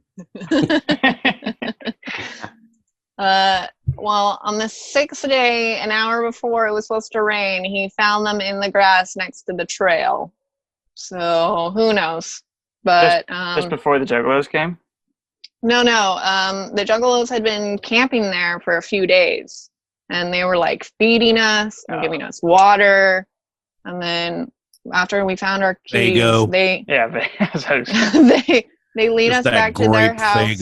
Well, on the 6th day, an hour before it was supposed to rain, he found them in the grass next to the trail. So who knows? But just before the Juggalos came? No. The Juggalos had been camping there for a few days, and they were like feeding us and giving us water. And then after we found our keys, they lead us back to their house.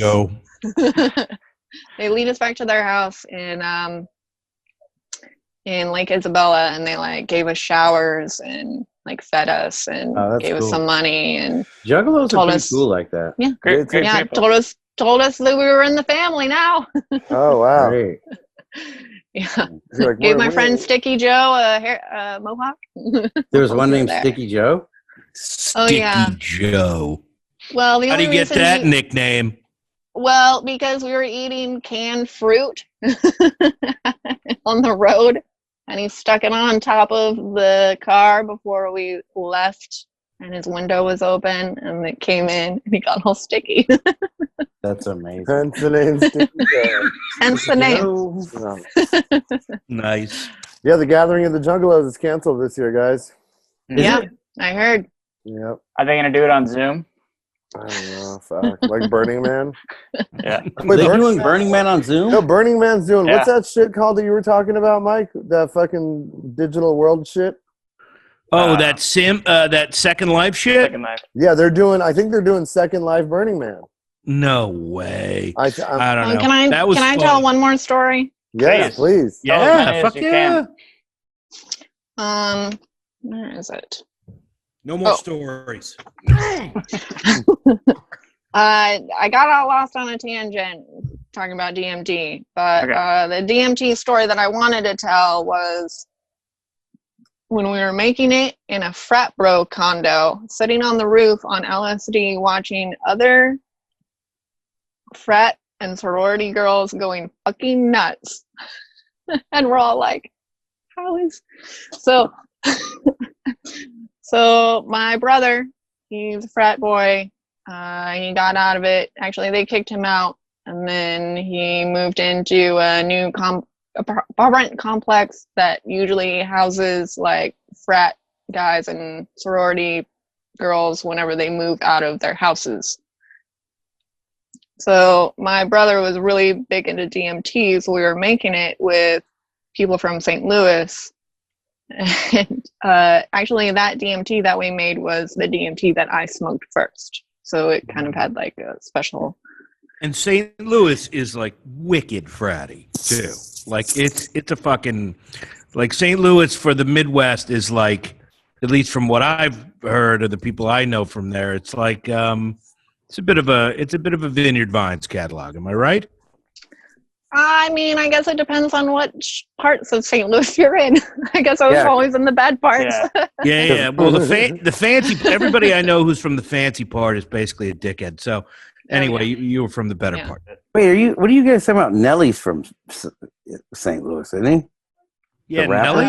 They lead us back to their house in Lake Isabella, and they like gave us showers and like fed us and gave us some money, and Juggalos are pretty cool like that. Yeah, great told us that we were in the family now. Oh wow! Great. Yeah, like, gave my friend Sticky Joe a mohawk. There was one named Sticky Joe. Sticky Joe. Well, how do you get that nickname? Well, because we were eating canned fruit on the road, and he stuck it on top of the car before we left, and his window was open, and it came in, and he got all sticky. That's amazing. Hence the name Sticky Joe. Hence the name. Nice. Yeah, the Gathering of the Juggalos is canceled this year, guys. Yeah, I heard. Yep. Are they going to do it on Zoom? I don't know. Fuck. Like Burning Man? Yeah. Wait, they're doing Burning Man on Zoom? No, Burning Man's doing... Yeah. What's that shit called that you were talking about, Mike? That fucking digital world shit? Oh, that Second Life shit? Second Life. Yeah, they're doing... I think they're doing Second Life Burning Man. No way. I don't know. Can I tell one more story? Yeah, please. Yeah, fuck yeah. Where is it? No more stories. I got all lost on a tangent talking about DMT, but the DMT story that I wanted to tell was when we were making it in a frat bro condo, sitting on the roof on LSD, watching other frat and sorority girls going fucking nuts. And we're all like, how is so so my brother, he's a frat boy. He got out of it. Actually, they kicked him out, and then he moved into a new apartment complex that usually houses like frat guys and sorority girls whenever they move out of their houses. So my brother was really big into DMT, so we were making it with people from St. Louis. And actually, that DMT that we made was the DMT that I smoked first. So it kind of had like a special. And St. Louis is like wicked fratty too. Like it's a fucking like St. Louis for the Midwest is like, at least from what I've heard of the people I know from there, it's like it's a bit of a Vineyard Vines catalog. Am I right? I mean, I guess it depends on what parts of St. Louis you're in. I guess I was always in the bad parts. Yeah. Well, the fancy, everybody I know who's from the fancy part is basically a dickhead. So anyway, you were from the better part. Wait, what are you guys saying about Nelly's from St. Louis, isn't he? Yeah, Nelly?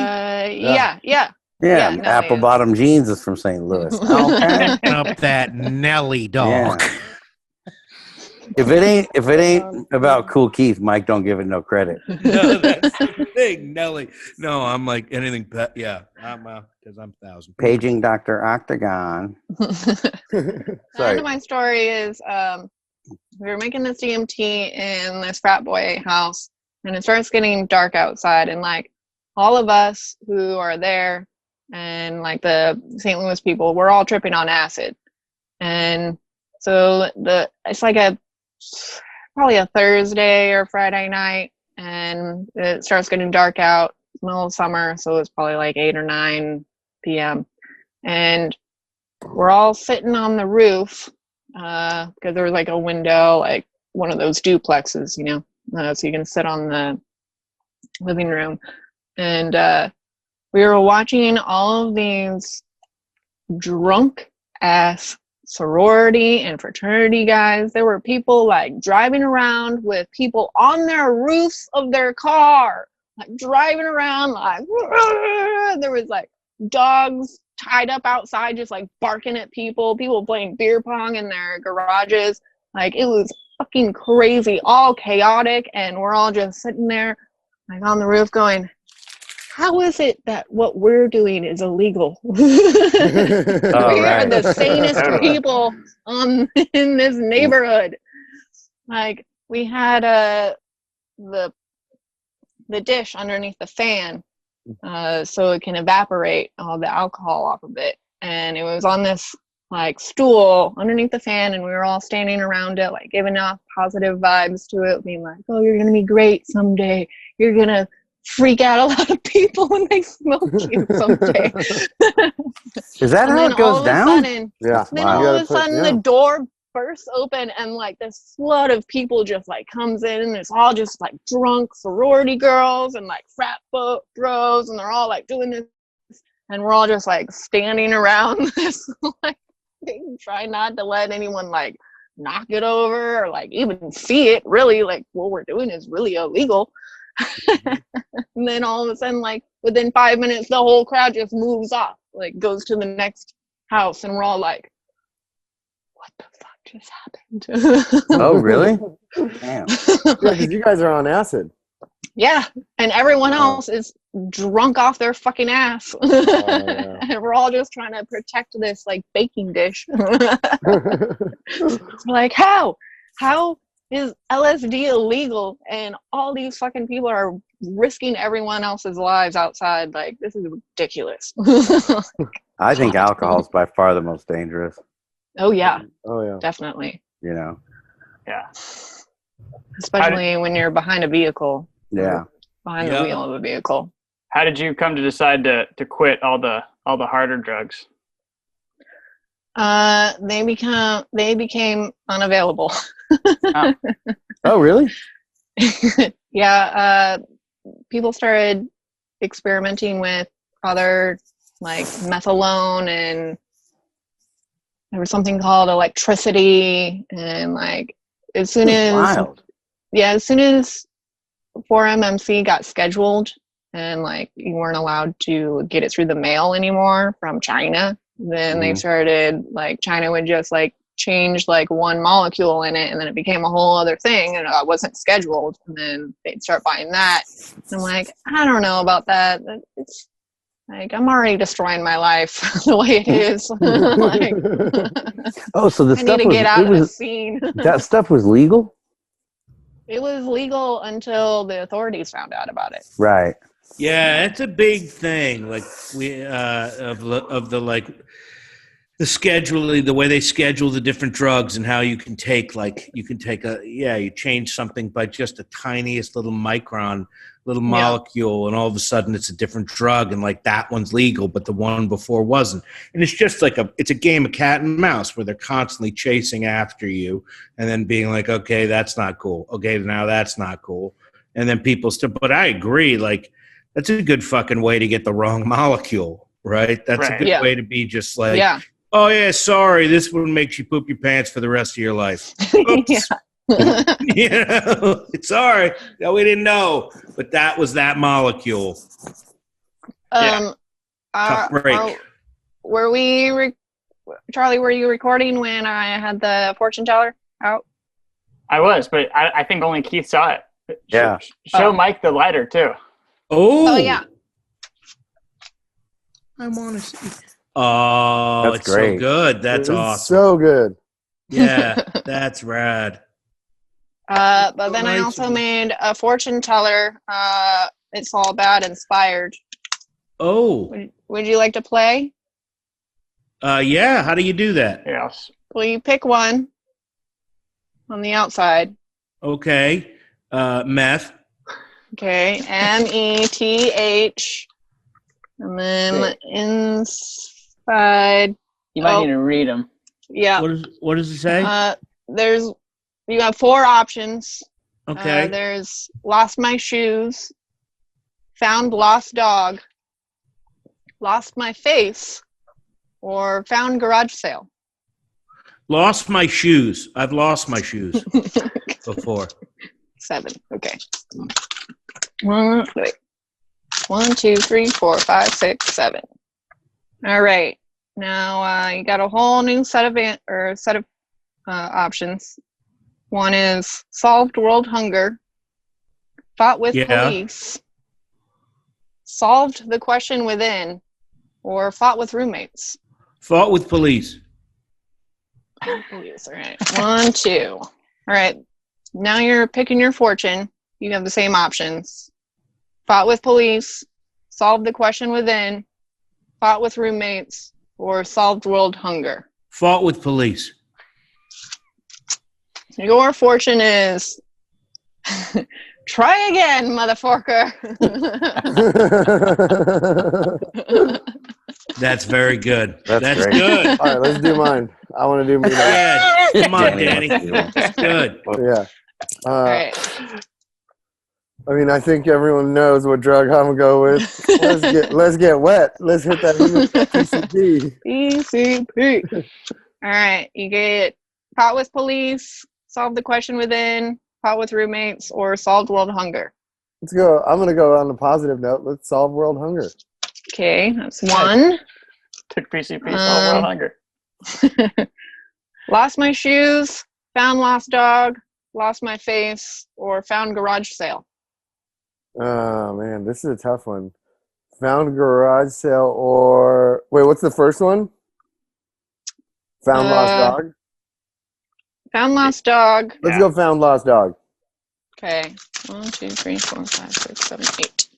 Yeah, Apple Bottom Jeans is from St. Louis. Okay. Up that Nelly dog. Yeah. If it ain't about Cool Keith, Mike don't give it no credit. No, that's the thing, Nelly. No, I'm like anything. I'm because I'm 1,000. Paging Dr. Octagon. The end of my story is we were making this DMT in this frat boy house, and it starts getting dark outside, and like all of us who are there and like the St. Louis people, we're all tripping on acid. And so it's like probably a Thursday or Friday night, and it starts getting dark out, middle of summer, so it's probably like 8 or 9 p.m. And we're all sitting on the roof because there was like a window, like one of those duplexes, you know, so you can sit on the living room. And we were watching all of these drunk ass sorority and fraternity guys. There were people like driving around with people on their roofs of their car, like driving around like there was like dogs tied up outside just like barking at people playing beer pong in their garages. Like it was fucking crazy, all chaotic, and we're all just sitting there like on the roof going, how is it that what we're doing is illegal? We are the sanest people in this neighborhood. Like we had the dish underneath the fan, so it can evaporate all the alcohol off of it, and it was on this like stool underneath the fan, and we were all standing around it, like giving off positive vibes to it, being like, "Oh, you're gonna be great someday. You're gonna freak out a lot of people when they smoke you someday." Is that how it goes down? Then all of a sudden the door bursts open, and like this flood of people just like comes in, and it's all just like drunk sorority girls and like frat bros, and they're all like doing this, and we're all just like standing around this like thing, trying not to let anyone like knock it over or like even see it. Really, like what we're doing is really illegal. And then all of a sudden, like within 5 minutes, the whole crowd just moves off, like goes to the next house, and we're all like, what the fuck just happened? Oh, really? Damn. Because you guys are on acid. Yeah, and everyone else is drunk off their fucking ass. And we're all just trying to protect this like baking dish. Like, how is LSD illegal and all these fucking people are risking everyone else's lives outside? Like, this is ridiculous. I think alcohol is by far the most dangerous. Oh yeah, definitely. You know. Yeah. Especially when you're behind a vehicle. Yeah. Behind the wheel of a vehicle. How did you come to decide to quit all the harder drugs? They became unavailable. Oh, really? Yeah. People started experimenting with other like methadone, and there was something called electricity, and like as soon as yeah, as soon as 4MMC got scheduled and like you weren't allowed to get it through the mail anymore from China, then they started like China would just like change like one molecule in it and then it became a whole other thing and it wasn't scheduled and then they'd start buying that. And I'm like, I don't know about that. It's like I'm already destroying my life the way it is. Like, oh, so the I stuff need to get out of the was scene. that stuff was legal? It was legal until the authorities found out about it. Right. Yeah, it's a big thing. Like we of the like the scheduling, the way they schedule the different drugs and how you can take you change something by just the tiniest little micron, little molecule, and all of a sudden it's a different drug, and like that one's legal, but the one before wasn't. And it's just like it's a game of cat and mouse where they're constantly chasing after you and then being like, okay, that's not cool. Okay, now that's not cool. And then people still, but I agree, like that's a good fucking way to get the wrong molecule, right? That's a good way to be just like, oh yeah, sorry, this one makes you poop your pants for the rest of your life. Sorry, no, we didn't know, but that was that molecule. Tough break. Were we, Charlie? Were you recording when I had the fortune teller out? I was, but I think only Keith saw it. Yeah. Show Mike the lighter too. Oh yeah. I want to see. Oh, that's it's great. So good. That's awesome. So good. Yeah, that's rad. But then I also made a fortune teller. It's all about inspired. Oh. Would you like to play? Yeah. How do you do that? Yes. Well, you pick one on the outside. Okay. Meth. Okay. METH. And then inside. You might need to read them. Yeah. What does it say? You have 4 options. Okay. There's lost my shoes, found lost dog, lost my face, or found garage sale. Lost my shoes. I've lost my shoes before. 7. Okay. 1, 2, 3, 4, 5, 6, 7. All right. Now you got a whole new set of options. One is solved world hunger, fought with police, solved the question within, or fought with roommates. Fought with police. Police. All right. 1, 2. All right. Now you're picking your fortune. You have the same options. Fought with police, solved the question within, fought with roommates, or solved world hunger. Fought with police. Your fortune is try again, motherfucker. That's very good. That's great. good. All right, let's do mine. I want to do me. Yeah, come on, Danny. That's good. Yeah. All right. I mean, I think everyone knows what drug I'm gonna go with. Let's get wet. Let's hit that PCP. PCP. All right, you get fought with police, solved the question within, fought with roommates, or solved world hunger. Let's go. I'm gonna go on the positive note. Let's solve world hunger. Okay, that's 1. Took PCP, solved world hunger. Lost my shoes, found lost dog, lost my face, or found garage sale. Oh man, this is a tough one. Found garage sale or wait, what's the first one? Found lost dog. Found lost dog. Let's go found lost dog. Okay. 1, 2, 3, 4, 5, 6, 7, 8.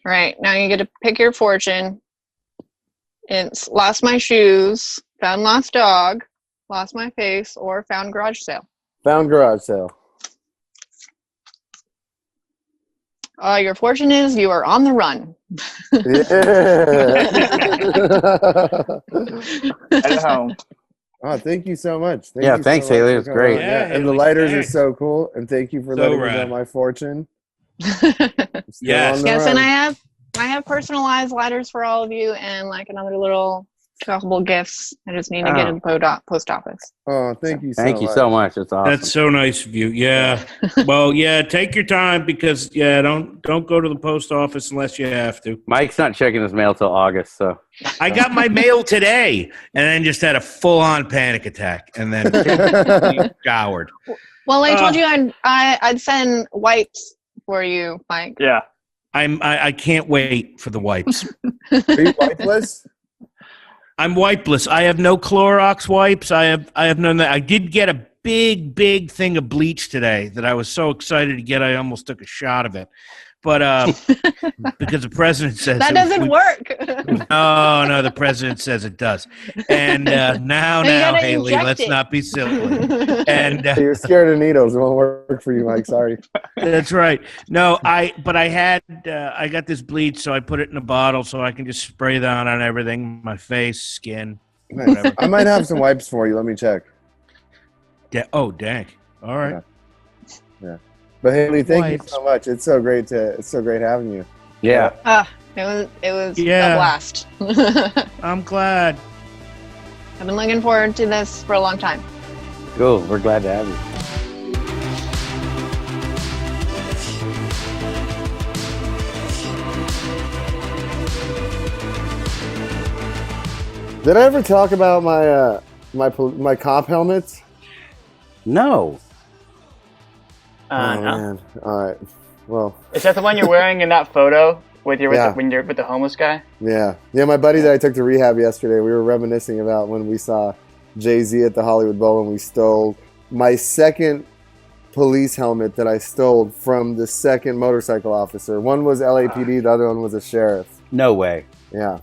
All right. Now you get to pick your fortune. It's lost my shoes, found lost dog, lost my face, or found garage sale. Found garage sale. Your fortune is you are on the run. Yeah. At home. Oh, thank you so much. Thanks, Haley. It was great. Yeah, and the lighters are so cool. And thank you for letting me know my fortune. Yes. Yes, and I have personalized lighters for all of you, and like another little couple gifts. I just need to get in post office. Oh, thank you so much. It's awesome. That's so nice of you. Yeah. Well, yeah, take your time because don't go to the post office unless you have to. Mike's not checking his mail till August, so I got my mail today and then just had a full-on panic attack and then showered. Well, I told you I'd send wipes for you, Mike. Yeah. I can't wait for the wipes. Are you wipeless? I'm wipeless. I have no Clorox wipes. I have none of that. I did get a big thing of bleach today that I was so excited to get. I almost took a shot of it. But because the president says that doesn't work. No, the president says it does. And now, Haley, let's not be silly. And you're scared of needles. It won't work for you, Mike. Sorry. That's right. No, I got this bleach, so I put it in a bottle so I can just spray that on everything, my face, skin. Nice. I might have some wipes for you. Let me check. Oh, dang. All right. Yeah. But Haley, thank you so much. It's so great having you. Yeah. It was a blast. I'm glad. I've been looking forward to this for a long time. Cool. We're glad to have you. Did I ever talk about my cop helmets? No. No. Man. All right. Well, is that the one you're wearing in that photo when you're with the homeless guy? Yeah. My buddy that I took to rehab yesterday, we were reminiscing about when we saw Jay-Z at the Hollywood Bowl and we stole my second police helmet that I stole from the second motorcycle officer. One was LAPD, the other one was a sheriff. No way. Yeah.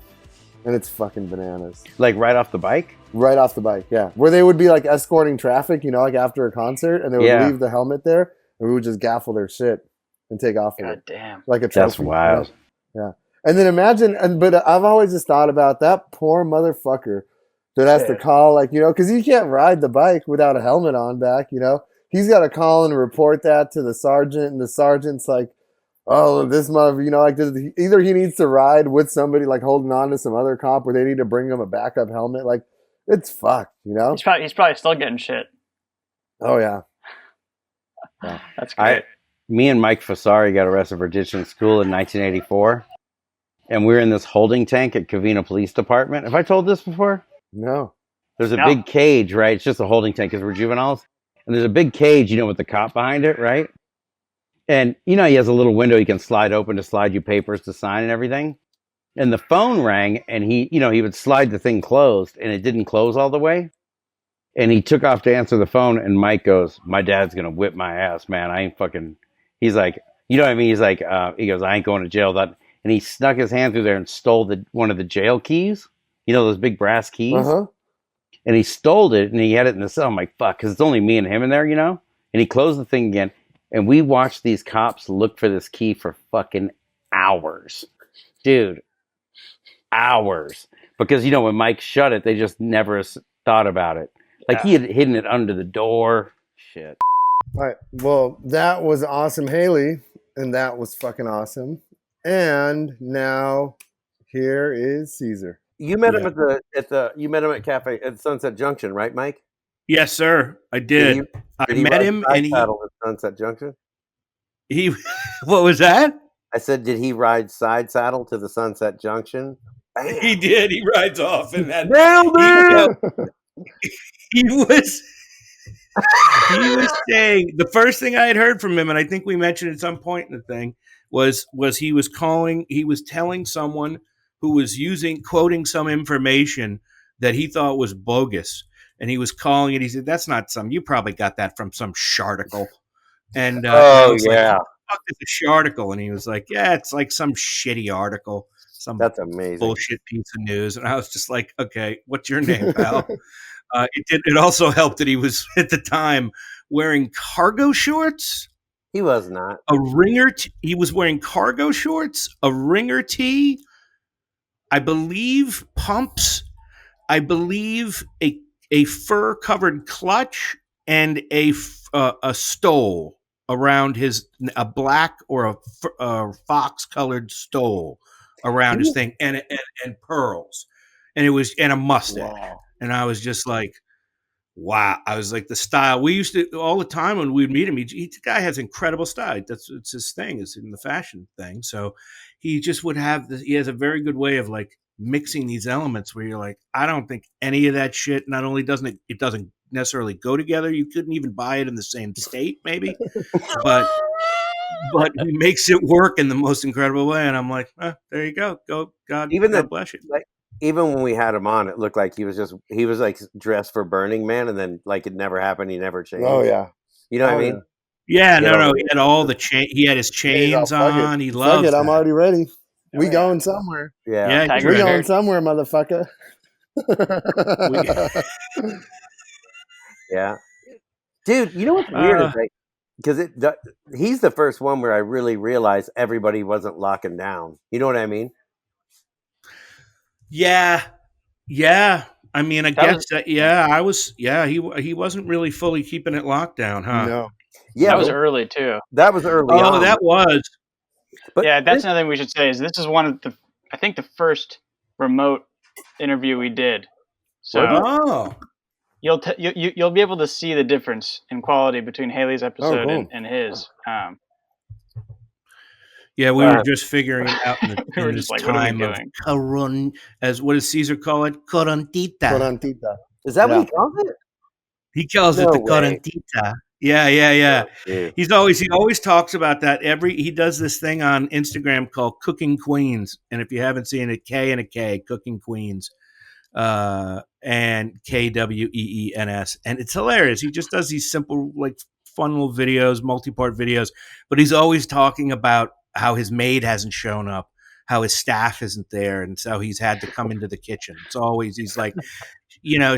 And it's fucking bananas. Like right off the bike? Right off the bike, yeah. Where they would be like escorting traffic, like after a concert, and they would leave the helmet there, and we would just gaffle their shit and take off with it. Damn. Like a trophy. That's wild. Yeah. And then imagine, but I've always just thought about that poor motherfucker that has to call, because you can't ride the bike without a helmet on back, He's got to call and report that to the sergeant, and the sergeant's like, oh, this mother, either he needs to ride with somebody, holding on to some other cop, or they need to bring him a backup helmet. It's fucked, He's probably still getting shit. Oh, yeah. That's great. Me and Mike Fasari got arrested for ditching school in 1984, and we were in this holding tank at Covina Police Department. Have I told this before? No. There's a big cage, right? It's just a holding tank because we're juveniles. And there's a big cage, with the cop behind it, right? And, he has a little window you can slide open to slide you papers to sign and everything. And the phone rang, and he would slide the thing closed, and it didn't close all the way. And he took off to answer the phone, and Mike goes, my dad's going to whip my ass, man. I ain't fucking... He's like, you know what I mean? He's like, he goes, I ain't going to jail. And he snuck his hand through there and stole one of the jail keys. Those big brass keys? Uh-huh. And he stole it, and he had it in the cell. I'm like, fuck, because it's only me and him in there, And he closed the thing again. And we watched these cops look for this key for fucking hours. Dude, hours. Because, when Mike shut it, they just never thought about it. He had hidden it under the door. Shit. All right. Well, that was awesome, Haley. And that was fucking awesome. And now here is Cesar. You met him you met him at Cafe at Sunset Junction, right, Mike? Yes, sir. I did. I met him and he at Sunset Junction. What was that? I said, did he ride side saddle to the Sunset Junction? He did. He rides off in that. He was saying the first thing I had heard from him, and I think we mentioned at some point in the thing, was he was telling someone who was quoting some information that he thought was bogus. And he was calling it. He said, that's not you probably got that from some sharticle. And like, fuck is a sharticle? And he was like, yeah, it's like some shitty article. That's amazing. Bullshit piece of news. And I was just like, okay, what's your name, pal? It also helped that he was at the time wearing cargo shorts. He was not. He was wearing cargo shorts, a ringer tee, I believe pumps, I believe a fur-covered clutch, and a stole around a black or a fox-colored stole around his thing, and pearls. and it was a mustache, Wow. and I was just like, wow. I was like, the style we used to all the time when we'd meet him. The guy has incredible style. It's his thing. It's in the fashion thing. So he just would have this. He has a very good way of like mixing these elements where you're like, I don't think any of that shit. Not only doesn't it doesn't necessarily go together. You couldn't even buy it in the same state, maybe, but he makes it work in the most incredible way. And I'm like, there you go. God bless you. Like, even when we had him on, it looked like he was like dressed for Burning Man, and then like it never happened. He never changed. Oh yeah, you know what I mean? Yeah, no. He had all the He had his chains on. He loves it. I'm already ready. We going somewhere. Yeah, we going somewhere, motherfucker. Yeah, dude. You know what's weird is because he's the first one where I really realized everybody wasn't locking down. You know what I mean? Yeah. I mean, I guess that. Yeah, I was. Yeah, he wasn't really fully keeping it locked down, huh? No. Yeah, that was early too. That was early. Oh, that was. But yeah, that's another thing we should say is this is one of the first remote interview we did. So you'll be able to see the difference in quality between Haley's episode and his. Yeah, we were just figuring it out in this like, time of what does Cesar call it? Corantita. Is that what he calls it? He calls it the corantita. Yeah. He always talks about that. He does this thing on Instagram called Cooking Queens, and if you haven't seen it, K and a K, Cooking Queens, and KWEENS, and it's hilarious. He just does these simple, like, fun little videos, multi-part videos, but he's always talking about how his maid hasn't shown up, how his staff isn't there, and so he's had to come into the kitchen. It's always, he's like,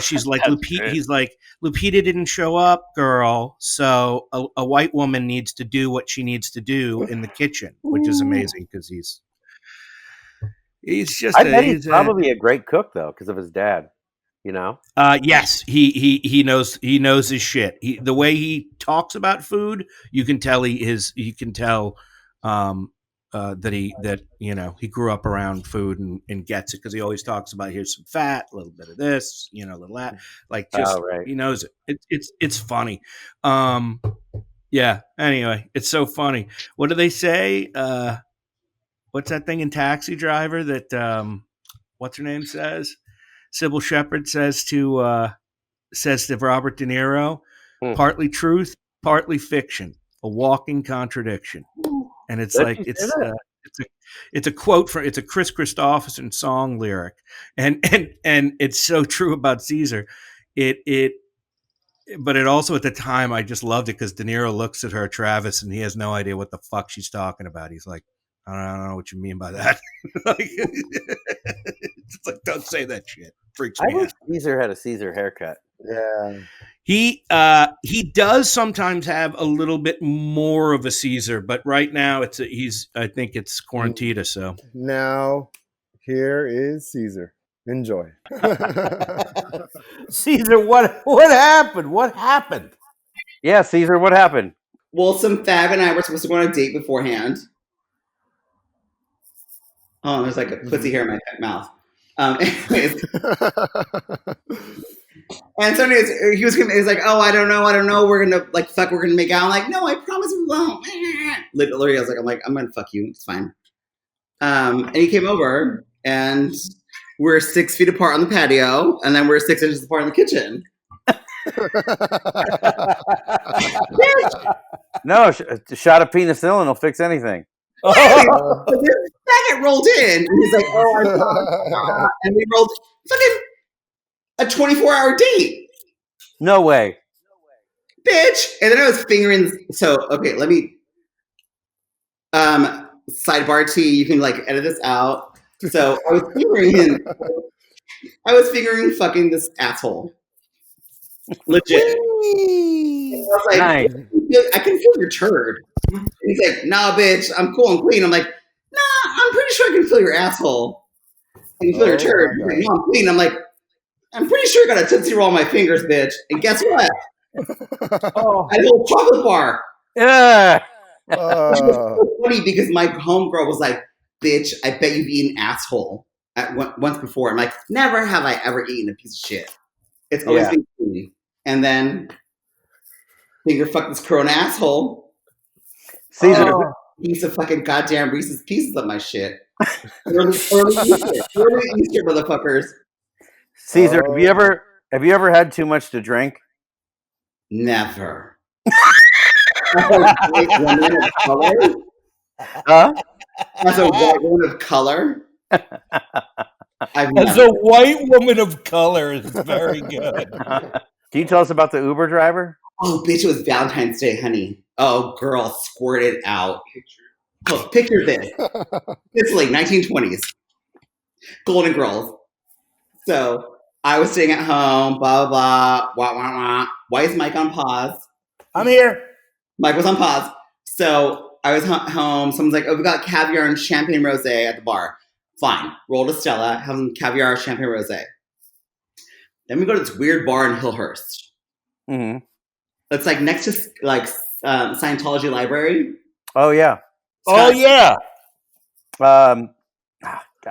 she's like, he's like, Lupita didn't show up, girl, so a white woman needs to do what she needs to do in the kitchen, which is amazing because he's just. I bet he's probably a great cook though, because of his dad. Yes, he knows his shit. The way he talks about food, you can tell that he grew up around food and gets it, because he always talks about, here's some fat, a little bit of this, a little that, like, just he knows it. It's funny. Yeah. Anyway, it's so funny. What do they say? What's that thing in Taxi Driver that what's her name says? Sybil Shepherd says to Robert De Niro, partly truth, partly fiction, a walking contradiction. And it's like it's a quote from, it's a Chris Christopherson song lyric, and it's so true about Cesar. But it also, at the time, I just loved it because De Niro looks at her, Travis, and he has no idea what the fuck she's talking about. He's like, I don't know what you mean by that. It's like, don't say that shit. Freaks me out. Cesar had a Cesar haircut. Yeah. He does sometimes have a little bit more of a Cesar, but right now I think it's Quarantita. So now here is Cesar. Enjoy. Cesar, what happened? What happened? Yeah, Cesar, what happened? Well, some fag and I were supposed to go on a date beforehand. Oh, there's like a pussy hair in my mouth. Anyways. And so anyways, he was like, oh, I don't know. We're going to we're going to make out. I'm like, no, I promise we won't. Literally, I'm like, I'm going to fuck you. It's fine. And he came over and we're 6 feet apart on the patio. And then we're 6 inches apart in the kitchen. No, shot of penicillin will fix anything. The faggot rolled in, and he's like, "Oh, I'm sorry." And we rolled fucking a 24-hour date. No way, bitch. And then I was fingering. So okay, let me sidebar T. You can edit this out. So I was fingering him. I was fingering fucking this asshole. Legit. I was like, nice. I can feel your turd. And he's like, nah, bitch, I'm cool and clean. I'm like, nah, I'm pretty sure I can feel your asshole. I can feel your turd. Like, no, I'm clean. I'm like, I'm pretty sure I got a Tootsie Roll on my fingers, bitch. And guess what? I had a little chocolate bar. Yeah. Which was so funny because my homegirl was like, bitch, I bet you've eaten asshole. once before. I'm like, never have I ever eaten a piece of shit. It's always been clean. And then finger fuck this Corona asshole. Cesar, piece of fucking goddamn Reese's Pieces of my shit. Early Easter, motherfuckers. Cesar, have you ever had too much to drink? Never. As a white woman of color. As a white woman of color. As a white woman of color is very good. Can you tell us about the Uber driver? Oh, bitch, it was Valentine's Day, honey. Oh, girl, squirted out. Oh, picture this. Italy, 1920s. Golden Girls. So I was sitting at home, blah, blah, blah, wah, wah, wah. Why is Mike on pause? I'm here. Mike was on pause. So I was home. Someone's like, oh, we got caviar and champagne rosé at the bar. Fine. Roll to Stella, have some caviar, champagne rosé. Then we go to this weird bar in Hillhurst. Mm-hmm. It's like next to like Scientology library. Oh yeah. Yeah. I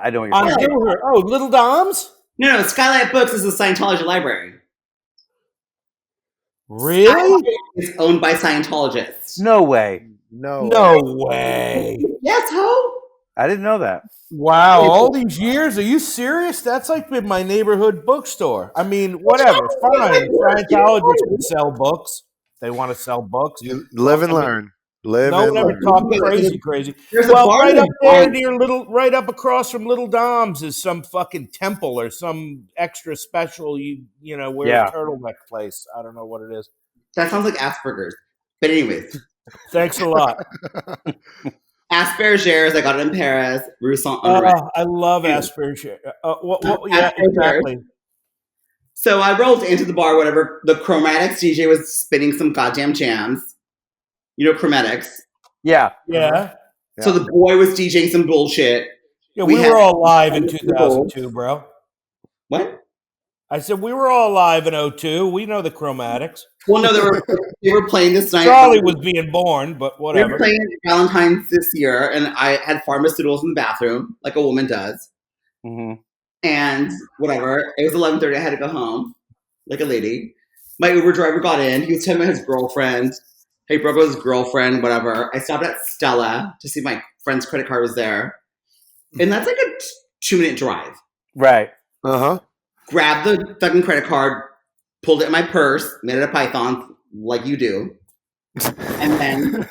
know what you're talking about. Oh, Little Dom's? No, Skylight Books is a Scientology library. Really? It's owned by Scientologists. No way. No way. Yes, ho. I didn't know that. Wow, all these years? Are you serious? That's like been my neighborhood bookstore. I mean, whatever, fine. Scientologists can sell books. They want to sell books. You live and learn. Never talk crazy. There's well, right up there right up across from Little Dom's is some fucking temple or some extra special, wear a turtleneck place. I don't know what it is. That sounds like Asperger's. But anyways. Thanks a lot. Asperger's, I got it in Paris. I love Asperger's. Yeah, exactly. So I rolled into the bar, whatever. The Chromatics DJ was spinning some goddamn jams. You know Chromatics? Yeah. So the boy was DJing some bullshit. Yeah, we were all live in 2002, bro. What? I said we were all live in 2002. We know the Chromatics. Well, no, they were playing this night. Charlie was being born, but whatever. We were playing Valentine's this year, and I had pharmaceuticals in the bathroom, like a woman does. Mm-hmm. And whatever. It was 11:30. I had to go home, like a lady. My Uber driver got in. He was telling me his girlfriend. He broke up with his girlfriend, whatever. I stopped at Stella to see if my friend's credit card was there. And that's like a 2-minute drive. Right. Uh-huh. Grabbed the fucking credit card, pulled it in my purse, made it a python, like you do. And then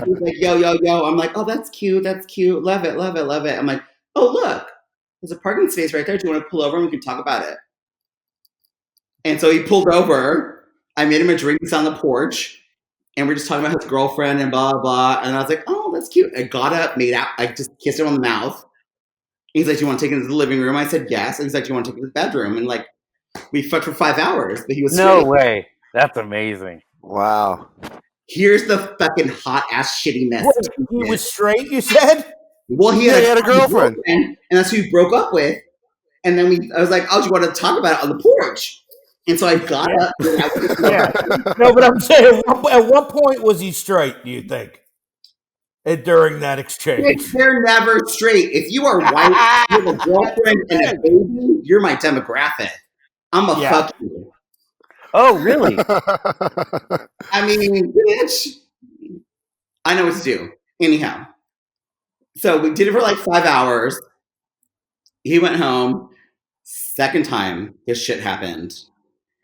he was like, yo. I'm like, oh, that's cute. Love it. I'm like, oh, look. There's a parking space right there. Do you want to pull over and we can talk about it? And so he pulled over. I made him a drink. He's on the porch. And we're just talking about his girlfriend and blah, blah. And I was like, oh, that's cute. I got up, made out. I just kissed him on the mouth. He's like, do you want to take it into the living room? I said, yes. And he's like, do you want to take it to the bedroom? And like, we fucked for 5 hours. But he was No way. That's amazing. Wow. Here's the fucking hot-ass shitty mess. He was straight, you said? Well, he had a girlfriend. And that's who he broke up with. And then I was like, oh, do you want to talk about it on the porch? And so I got up. No, but I'm saying, at what point was he straight, do you think? During that exchange? They're never straight. If you are white, you have a girlfriend and a baby, you're my demographic. I'm a fuck you. Oh, really? I mean, bitch. I know what to do. Anyhow. So we did it for like 5 hours. He went home. Second time, this shit happened.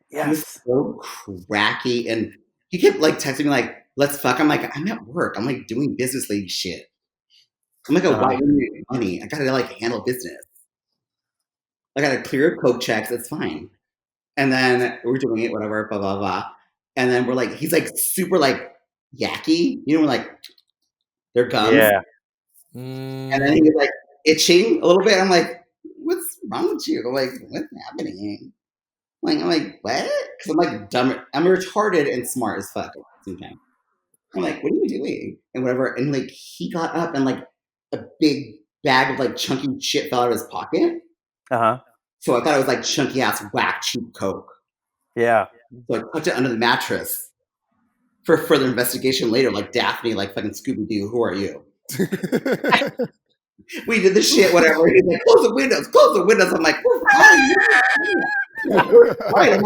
Yes. He was so cracky. And he kept like texting me like, let's fuck. I'm like, I'm at work. I'm like doing business lady shit. I'm like a white woman with money. I gotta like handle business. I gotta clear Coke checks. It's fine. And then we're doing it, whatever, blah, blah, blah. And then we're like, he's like super like yucky. You know, we're like, they're gums. Yeah. And then he was like itching a little bit. I'm like, what's wrong with you? I'm like, what's happening? I'm like, what? Because I'm like dumb. I'm retarded and smart as fuck at the same time. I'm like, what are you doing? And whatever. And like, he got up and like a big bag of like chunky shit fell out of his pocket. Uh-huh. So I thought it was like chunky ass whack cheap Coke. Yeah. So I tucked it under the mattress for further investigation later, like Daphne, like fucking Scooby-Doo, who are you? We did the shit, whatever. He's like, close the windows. I'm like, we're fine.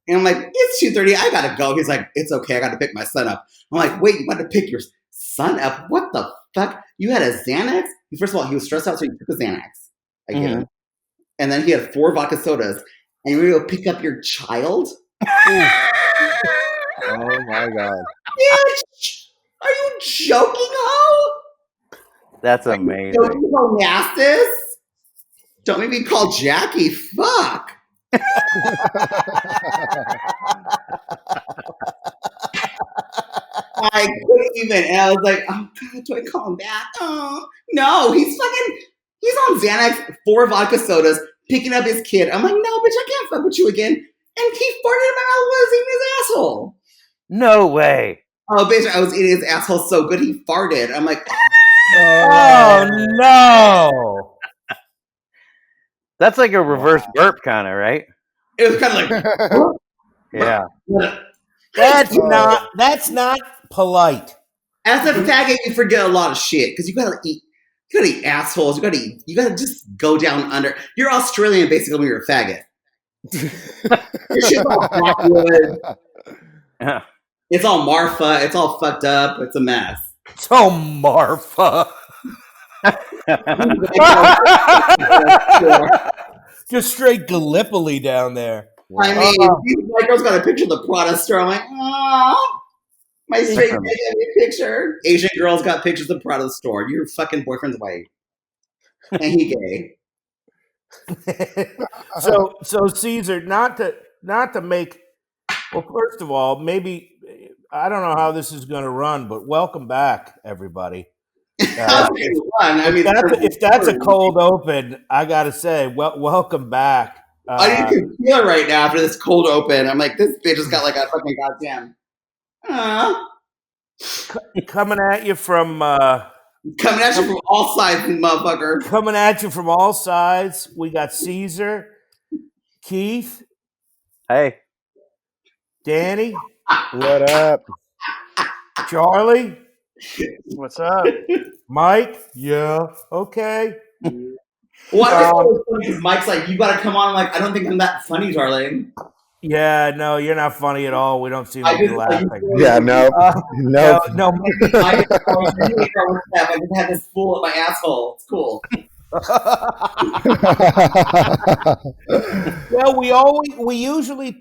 I'm like, it's 2:30. I gotta go. He's like, it's okay. I gotta pick my son up. I'm like, wait, you got to pick your son up? What the fuck? You had a Xanax? First of all, he was stressed out, so he took a Xanax. I get him. And then he had 4 vodka sodas. And you were going to pick up your child? Oh my God. Bitch! Are you joking, ho? That's amazing. Don't you call Nastis? Don't make me call Jackie. Fuck. I couldn't even. And I was like, oh God, do I call him back? Oh no, he's on Xanax, 4 vodka sodas, picking up his kid. I'm like, no, bitch, I can't fuck with you again. And he farted in my mouth while I was eating his asshole. No way. Oh, bitch, I was eating his asshole so good he farted. I'm like, oh no. That's like a reverse burp kind of, right? It was kind of like, yeah. That's not polite. As a faggot, you forget a lot of shit because you gotta eat assholes. You gotta just go down under. You're Australian basically when you're a faggot. Your shit's all backwoods. Yeah. It's all Marfa. It's all fucked up. It's a mess. It's all Marfa. Just straight Gallipoli down there. I mean, these white girls got a picture of the Prada store. I'm like, oh, my straight guy got me a picture. Asian girls got pictures of the Prada store. Your fucking boyfriend's white. And he gay. So Cesar, not to make, well, first of all, maybe, I don't know how this is going to run, but welcome back, everybody. If that's a cold open, I got to say, welcome back. I need to feel right now after this cold open. I'm like, this bitch has got like a fucking goddamn. Coming at you from all sides, motherfucker. Coming at you from all sides. We got Cesar, Keith. Hey. Danny. What up? Charlie. What's up? Mike. Yeah. Okay. Well, because Mike's like, you gotta come on. I'm like, I don't think I'm that funny, darling. Yeah, no, you're not funny at all. We don't seem to be laughing. Yeah, no. No. I just had this fool at my asshole. It's cool. Well, we usually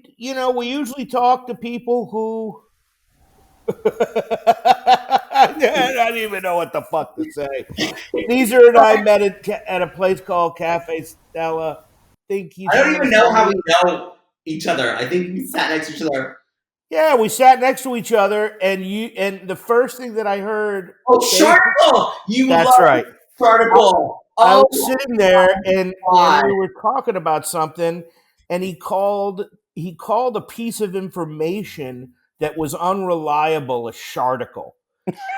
talk to people who I don't even know what the fuck to say. Cesar and I met at a place called Cafe Stella. I don't even know how we know each other. I think we sat next to each other. Yeah, we sat next to each other, and the first thing that I heard. Oh, Sharticle! That's right. Sharticle. I was sitting there, and we were talking about something, and he called a piece of information that was unreliable a sharticle.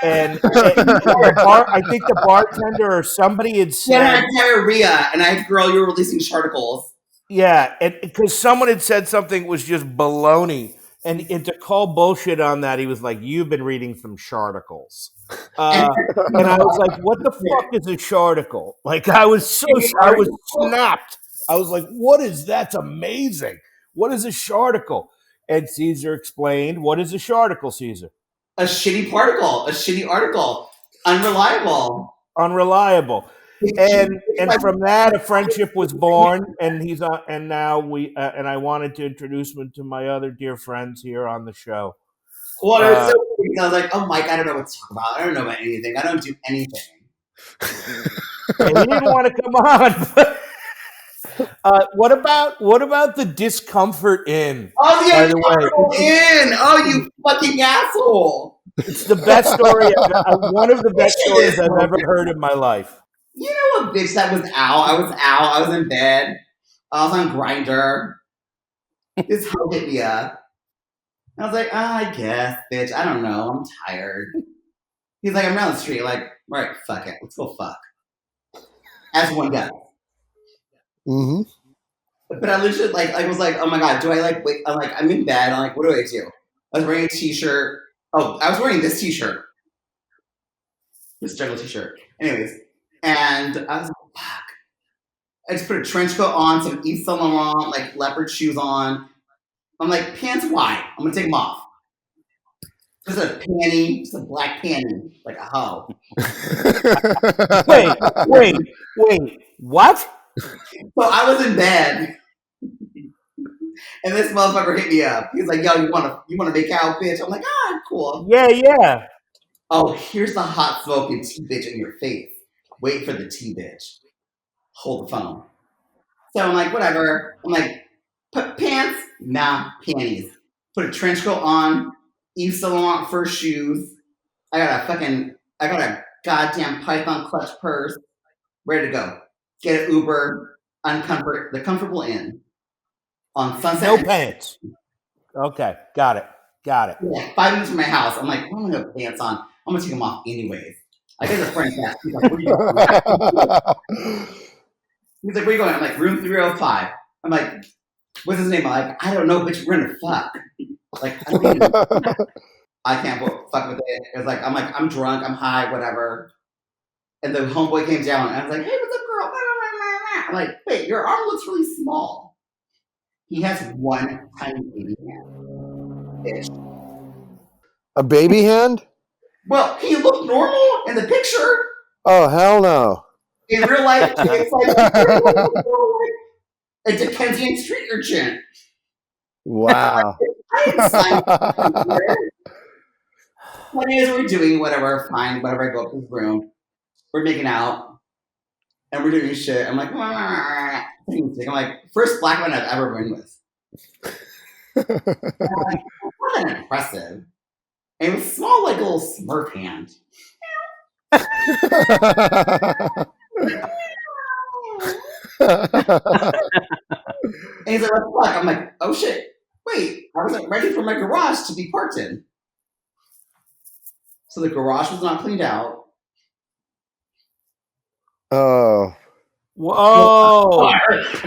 And I think the bartender or somebody had said, I had diarrhea, and I had, girl, you were releasing sharticles. Yeah, and because someone had said something was just baloney, and to call bullshit on that, he was like, "You've been reading some sharticles," and I was like, "What the fuck is a sharticle?" Like, I was snapped. I was like, "What is that? That's amazing. What is a sharticle?" And Cesar explained, "What is a sharticle, Cesar?" A shitty particle, a shitty article, unreliable. And from that, a friendship was born, and now I wanted to introduce him to my other dear friends here on the show. Well, it was so cool because I was like, oh, Mike, I don't know what to talk about. I don't know about anything. I don't do anything. He didn't want to come on. What about the discomfort inn? Oh, the uncomfortable inn! Oh, you fucking asshole! It's the best story. One of the best stories I've ever heard in my life. You know what, bitch? That was out. I was in bed. I was on Grindr. This hoe hit me up. I was like, I guess, bitch. I don't know. I'm tired. He's like, I'm down the street. Like, all right, fuck it. Let's go fuck. As one does. Mm-hmm. But I literally I was like, oh my God, do I wait? I'm like, I'm in bed. I'm like, what do I do? I was wearing a t-shirt. Oh, I was wearing this t-shirt. This jungle t-shirt. Anyways. And I was like, fuck. I just put a trench coat on, some Yves Saint Laurent, like leopard shoes on. I'm like, pants, why? I'm gonna take them off. Just a panty, just a black panty, like a hoe. Wait. What? So I was in bed, and this motherfucker hit me up. He's like, "Yo, you wanna make out, bitch?" I'm like, "Ah, cool." Yeah. Oh, here's the hot smoking tea bitch in your face. Wait for the tea bitch. Hold the phone. So I'm like, whatever. I'm like, put pants, nah, panties. Put a trench coat on, Yves Saint Laurent fur shoes. I got a goddamn Python clutch purse, ready to go. Get an Uber, the comfortable inn on Sunset. No pants. Okay, got it. Yeah, 5 minutes from my house. I'm like, I'm gonna have pants on. I'm gonna take them off anyways. I get a friend back. He's like, where are you going? He's like, where are you going? I'm like, room 305. I'm like, what's his name? I'm like, I don't know, but we're gonna fuck. Like, I can't fuck with it. It's like, I'm drunk, I'm high, whatever. And the homeboy came down, and I was like, hey, what's up, girl? I'm like, wait, your arm looks really small. He has one tiny baby hand. Bitch. A baby hand? Well, he looked normal in the picture. Oh, hell no. In real life, it's like a Dickensian street urchin. Wow. I didn't sign What is we're doing? Whatever, fine. Whatever. I go up to his room. We're making out. And we're doing shit. I'm like, I'm like, first black man I've ever been with. Like, wasn't impressive. And it was small, like a little Smurf hand. And he's like, what the fuck? I'm like, oh shit. Wait, I wasn't ready for my garage to be parked in. So the garage was not cleaned out. Oh. Whoa.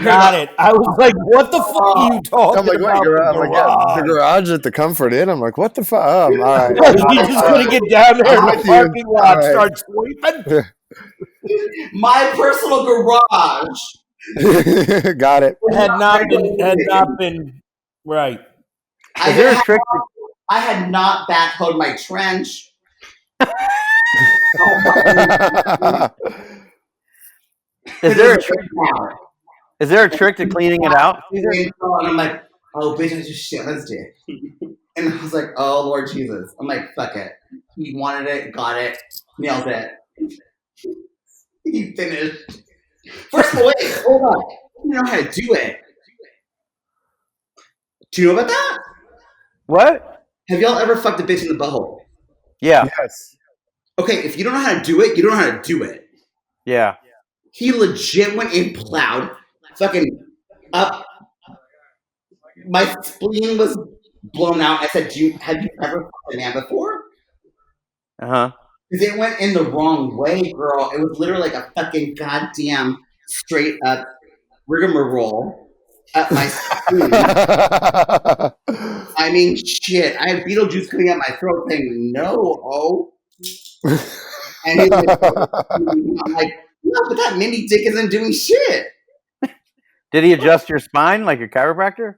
Got it. I was like, what the fuck are you talking I'm like, about? The garage at the Comfort Inn. I'm like, what the fuck? All right. You just gonna get down there in the parking lot and start sweeping? My personal garage. Got it. Had not been right. I had not backhoed my trench. Is there a trick to cleaning it out? And I'm like, oh, bitch, I just shit his dick. And I was like, oh, Lord Jesus. I'm like, fuck it. He wanted it, got it, nailed it. He finished. First of all, wait, hold on. You know how to do it. Do you know about that? What? Have y'all ever fucked a bitch in the butthole? Yeah. Yes. Okay, if you don't know how to do it, you don't know how to do it. Yeah. He legit went and plowed fucking up. My spleen was blown out. I said, have you ever fucked a man before? Uh-huh. Because it went in the wrong way, girl. It was literally like a fucking goddamn straight up rigmarole up my spleen. I mean, shit. I had Beetlejuice coming out my throat saying, no, oh. And he was I'm like, no, but that mini dick isn't doing shit. Did he adjust your spine like a chiropractor?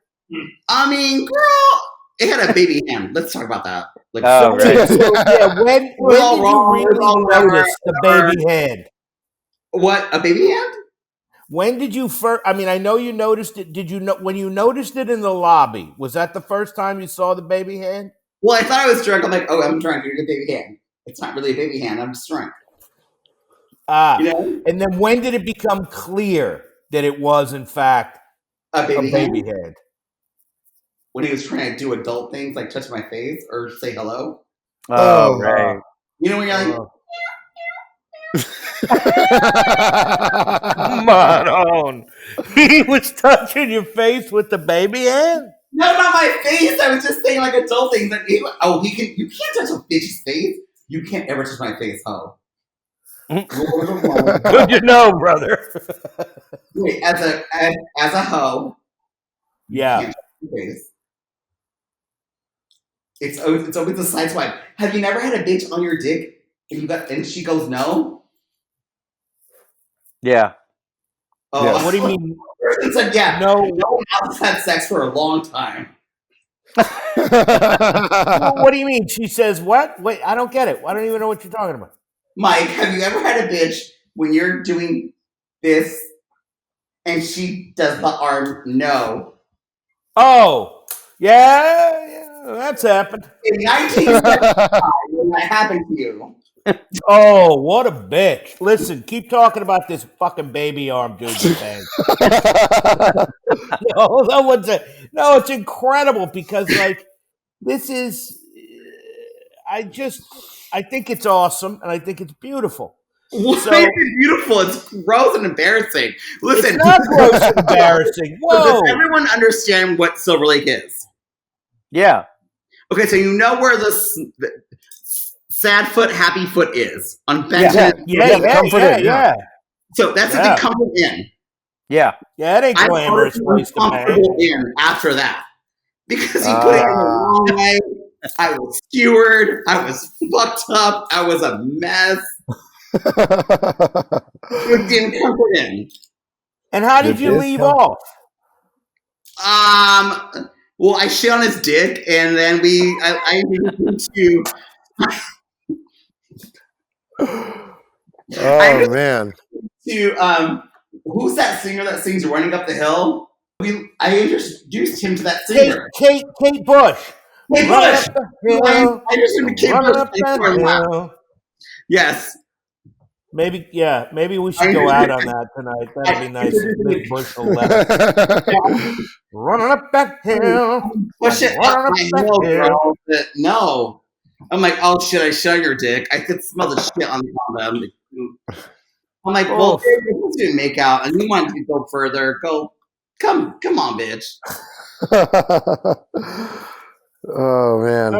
I mean, girl, it had a baby hand. Let's talk about that. Like, right. Yeah, when did you really notice the baby hand? What, a baby hand? When did you first? I mean, I know you noticed it. Did you know when you noticed it in the lobby? Was that the first time you saw the baby hand? Well, I thought I was drunk. I'm like, oh, I'm drunk. You're a baby hand. It's not really a baby hand. I'm just drunk. You know? And then when did it become clear that it was, in fact, a baby hand? When he was trying to do adult things like touch my face or say hello. Oh, right. You know when you're like, come on. He was touching your face with the baby hand? No, not my face. I was just saying like adult things. Like, you can't touch a bitch's face. You can't ever touch my face, ho. Good to know, brother. Wait, as a hoe. Yeah. You can't touch my face. It's always a side swipe. Have you never had a bitch on your dick and she goes no? Yeah. Oh, Yes. What do you mean? Person said, yeah. No. No one else has had sex for a long time. Well, what do you mean? She says what? Wait, I don't get it. I don't even know what you're talking about. Mike, have you ever had a bitch when you're doing this and she does the arm no? Oh, yeah, that's happened. In 1975, when that happened to you. Oh, what a bitch. Listen, keep talking about this fucking baby arm dude you banged. No, it's incredible because, like, this is, I think it's awesome and I think it's beautiful. Why So- is it beautiful? It's gross and embarrassing. Listen, It's not gross and embarrassing. Whoa. does everyone understand what Silver Lake is? Yeah. Okay, so you know where the sad foot, happy foot is on Benton. Yeah. So that's a big Comfort Inn. Yeah. Yeah, it ain't I'm glamorous place to bang. comfortable in after that because he put it in the wrong way. I was skewered. I was fucked up. I was a mess. It didn't Comfort Inn. And how did you leave off? Well, I shit on his dick, and then I introduced him Oh man. to who's that singer that sings "Running Up the Hill"? I introduced him to that singer, Kate Bush. Kate Bush. I introduced him to Kate Bush. Yes. Maybe we should go out on that tonight. That'd be nice. Big Bush will let us. Running up that hill. Push it up my hill, bro. No. I'm like, oh shit, I shit on your dick. I could smell the shit on the condom. I'm like, well, let's do make out, and you want to go further. Come on, bitch. Oh man.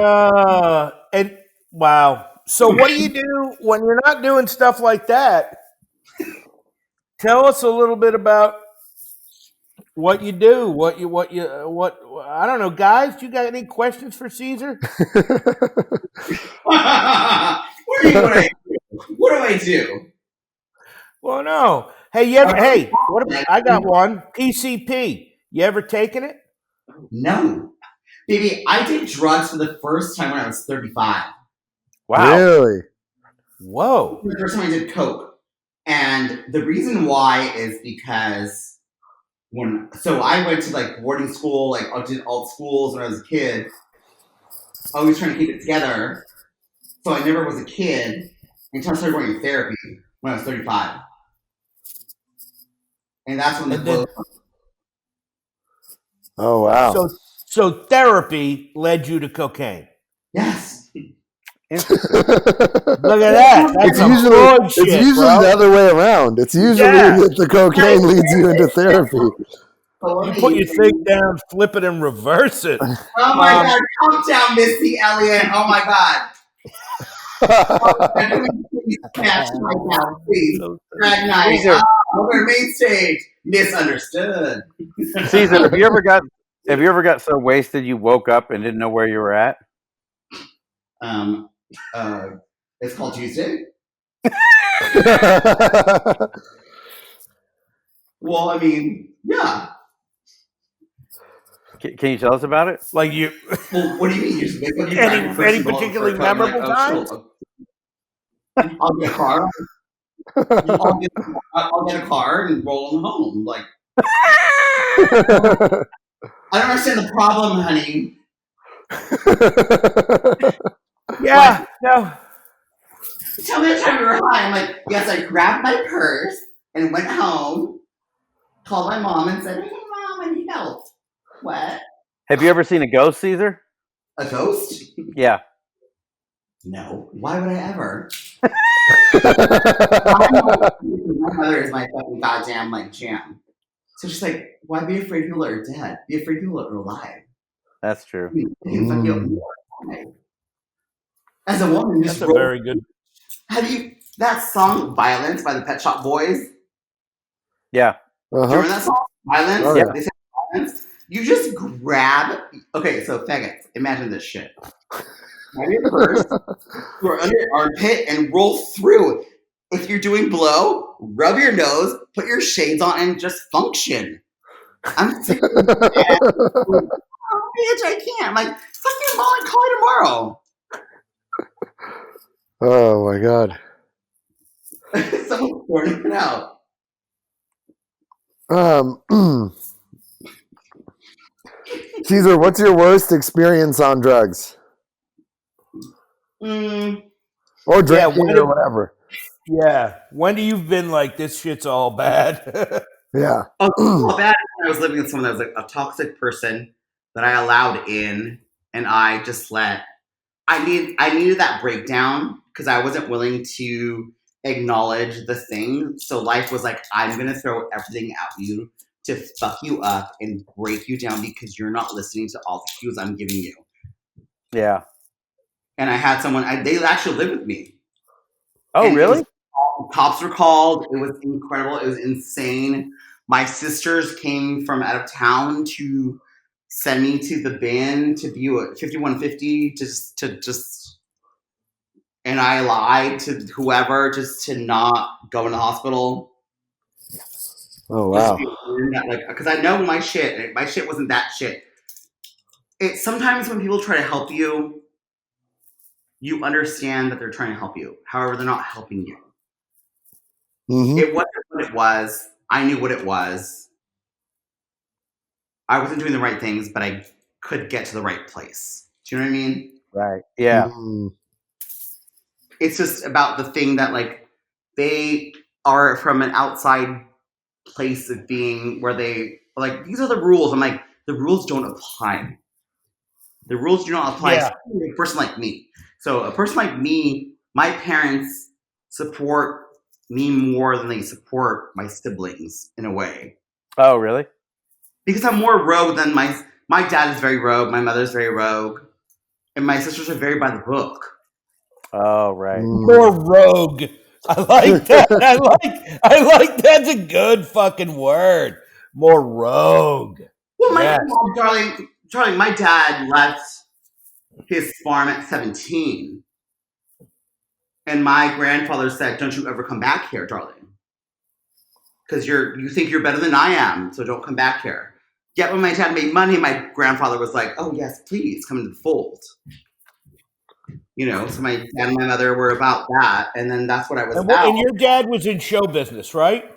And wow. So what do you do when you're not doing stuff like that? Tell us a little bit about what you do. What I don't know, guys. Do you got any questions for Cesar? What do I do? Well, no. Hey, I got one. PCP. You ever taken it? No. Baby, I did drugs for the first time when I was 35. Wow. Really? Whoa. The first time I did coke. And the reason why is because I went to like boarding school, like I did alt schools when I was a kid. Always trying to keep it together. So I never was a kid until I started going to therapy when I was 35. And that's when Oh wow. So therapy led you to cocaine. Yes. Look at that. That's It's usually bro. the other way around. It's usually that the cocaine leads you into therapy. You put your thing down, flip it, and reverse it. Oh my God! Calm down, Missy Elliott. Oh my God! Please catch right now, please. Drag night. Over main stage. Misunderstood. Cesar, have you ever got so wasted you woke up and didn't know where you were at? It's called Tuesday. Well, I mean, yeah. Can you tell us about it? Like you? Well, what do you mean? You just wake up, any particularly memorable times? I'll get a car. I'll get a car and roll them home. Like, I don't understand the problem, honey. Yeah, no. Tell me the time you were high. I'm like, yes, I grabbed my purse and went home, called my mom and said, hey, Mom, I need help. What? Have you ever seen a ghost, Cesar? A ghost? Yeah. No. Why would I ever? My mother is my fucking goddamn like jam. So she's like, why be afraid people are dead? Be afraid people are alive. That's true. As a woman, that's a very good. Have you that song "Violence" by the Pet Shop Boys? Yeah. Do you remember that song? Violence. Oh, yeah. They say violence. You just grab. Okay, so faggots. Imagine this shit. Grab your purse, you're under your armpit, and roll through. if you're doing blow, rub your nose, put your shades on, and just function. I'm sick of that. Oh, bitch, I can't. I'm like, fuck your mom and call you tomorrow. Oh my god. Someone's burning it out. Cesar, what's your worst experience on drugs? Or drinking or whatever. Yeah. When do you've been like, this shit's all bad? Yeah. Oh, bad when I was living with someone that was like a toxic person that I allowed in, and I just let. I needed that breakdown because I wasn't willing to acknowledge the thing. So life was like, I'm gonna throw everything at you to fuck you up and break you down because you're not listening to all the cues I'm giving you. Yeah. And I had someone. They actually lived with me. Oh, really? Cops were called. It was incredible. It was insane. My sisters came from out of town to send me to the bin to view a 5150 and I lied to whoever just to not go in the hospital. Oh wow. Because I know my shit wasn't that shit. Sometimes when people try to help you, you understand that they're trying to help you. However, they're not helping you. Mm-hmm. It wasn't what it was. I knew what it was. I wasn't doing the right things, but I could get to the right place. Do you know what I mean? Right. Yeah. It's just about the thing that like they are from an outside place of being where they like, these are the rules. I'm like, the rules don't apply. The rules do not apply to a person like me. So a person like me, my parents support me more than they support my siblings in a way. Oh, really? Because I'm more rogue than my dad is very rogue, my mother's very rogue, and my sisters are very by the book. Oh, right. More rogue. I like that. I like that's a good fucking word. More rogue. Well, darling, my dad left his farm at 17. And my grandfather said, "Don't you ever come back here, darling. Because you think you're better than I am, so don't come back here." Yet when my dad made money, my grandfather was like, "Oh yes, please come into the fold." You know, so my dad and my mother were about that, and then that's what I was about. And your dad was in show business, right?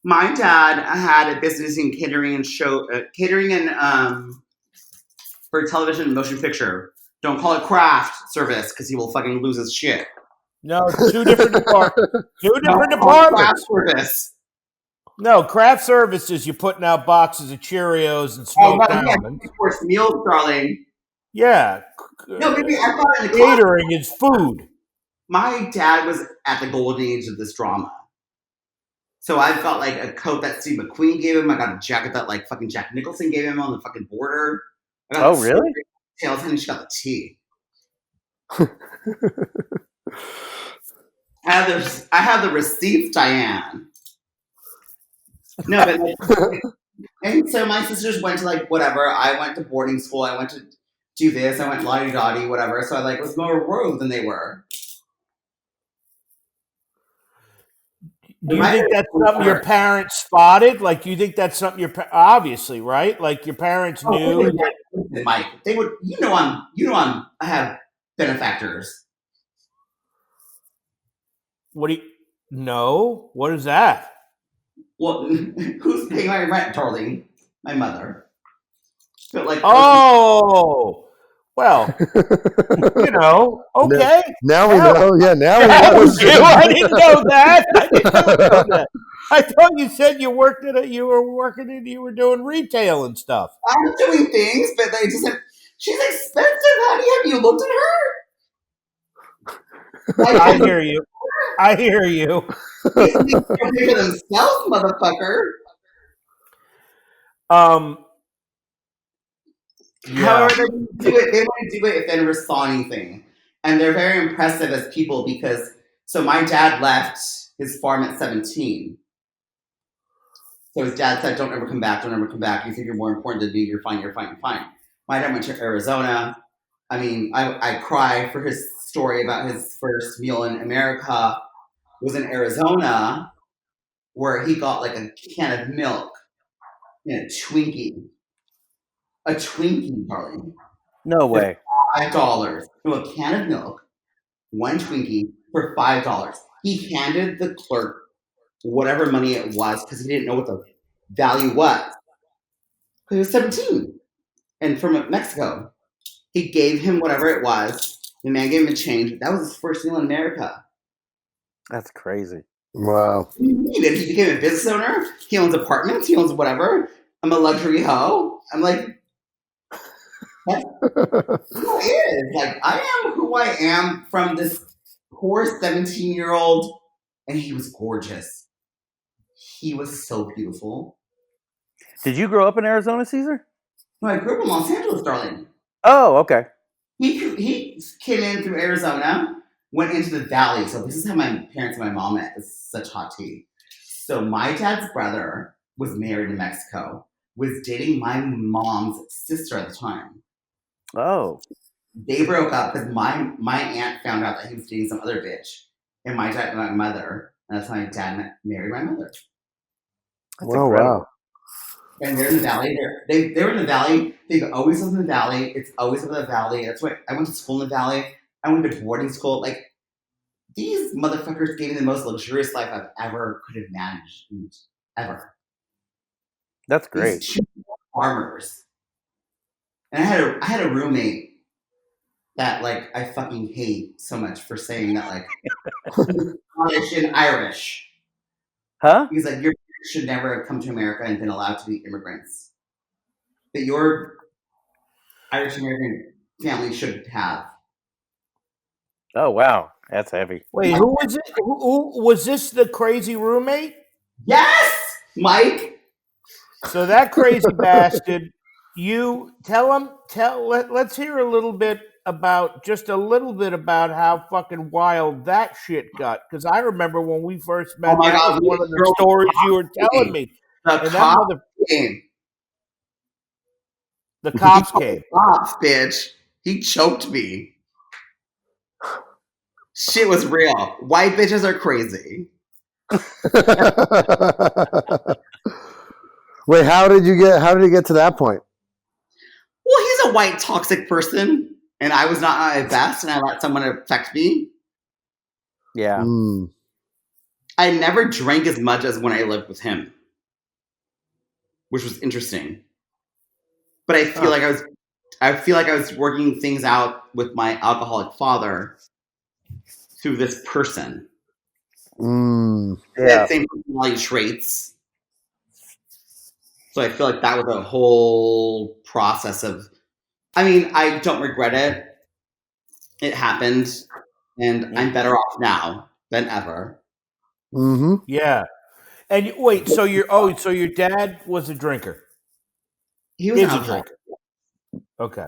My dad had a business in catering and for television and motion picture. Don't call it craft service because he will fucking lose his shit. No, two different departments. Craft service. No, craft service is you're putting out boxes of Cheerios and smoked almonds. Of course, meals, darling. Yeah. No, maybe I thought in the catering is food. My dad was at the golden age of this drama. So I've got like a coat that Steve McQueen gave him. I got a jacket that like fucking Jack Nicholson gave him on the fucking border. Oh, really? Tails, and she got the tea. I have the receipts, Diane. No, but and so my sisters went to like whatever. I went to boarding school. I went to do this. I went lottie-dottie, whatever. So I like was more rogue than they were. Do you think that's something your parents spotted? Like, do you think that's something obviously, right? Like your parents knew. Mike, they would. I have benefactors. What do you? No. What is that? Well, who's paying my rent, darling? My mother. But like, well, you know, okay. Now we know. Yeah, now we know. I didn't know that. I thought you said you were doing retail and stuff. I'm doing things, but they just said, she's expensive, honey. Have you looked at her? I hear you. These things are bigger themselves, motherfucker. However, they want to do it if they never saw anything. And they're very impressive as people because, so my dad left his farm at 17. So his dad said, don't ever come back. You think you're more important than me. You're fine. My dad went to Arizona. I mean, I cry for his story about his first meal in America. was in Arizona, where he got like a can of milk and a Twinkie. A Twinkie, darling. No way. $5. So a can of milk, one Twinkie for $5. He handed the clerk whatever money it was because he didn't know what the value was. He was 17 and from Mexico. He gave him whatever it was. The man gave him a change. That was his first meal in America. That's crazy. Wow. He became a business owner. He owns apartments. He owns whatever. I'm a luxury hoe. I'm like, that's who it is. Like, I am who I am from this poor 17-year-old. And he was gorgeous. He was so beautiful. Did you grow up in Arizona, Cesar? No, I grew up in Los Angeles, darling. Oh, okay. He came in through Arizona, went into the valley. So this is how my parents and my mom met. This is such hot tea. So my dad's brother was married in Mexico, was dating my mom's sister at the time. Oh. They broke up because my aunt found out that he was dating some other bitch. And my dad and my mother, and that's how my dad married my mother. That's incredible. Wow. And they're in the valley. They were in the valley. They've always lived in the valley. It's always in the valley. That's why I went to school in the valley. I went to boarding school. Like, these motherfuckers gave me the most luxurious life I've ever could have managed. Ever. That's great. These two farmers. And I had a roommate that, like, I fucking hate so much for saying that, like, Scottish and Irish. Huh? He's like, your parents should never have come to America and been allowed to be immigrants. That your Irish American family should have. Oh, wow. That's heavy. Wait, who was it? Who was this? The crazy roommate? Yes, Mike. So that crazy bastard. You tell him. Let's hear a little bit about how fucking wild that shit got. Because I remember when we first met. Oh my God, was one of the stories you were telling me. The cops came. The cops came. Cops, bitch. He choked me. Shit was real. White bitches are crazy. Wait, how did he get to that point? Well, he's a white toxic person, and I was not at my best, and I let someone affect me. Yeah. I never drank as much as when I lived with him, which was interesting. But I feel like I was working things out with my alcoholic father through this person. Yeah. Same personality traits. So I feel like that was a whole process of. I mean, I don't regret it. It happened, and I'm better off now than ever. Mm-hmm. Yeah. And wait, so your dad was a drinker. He was a drinker. Okay.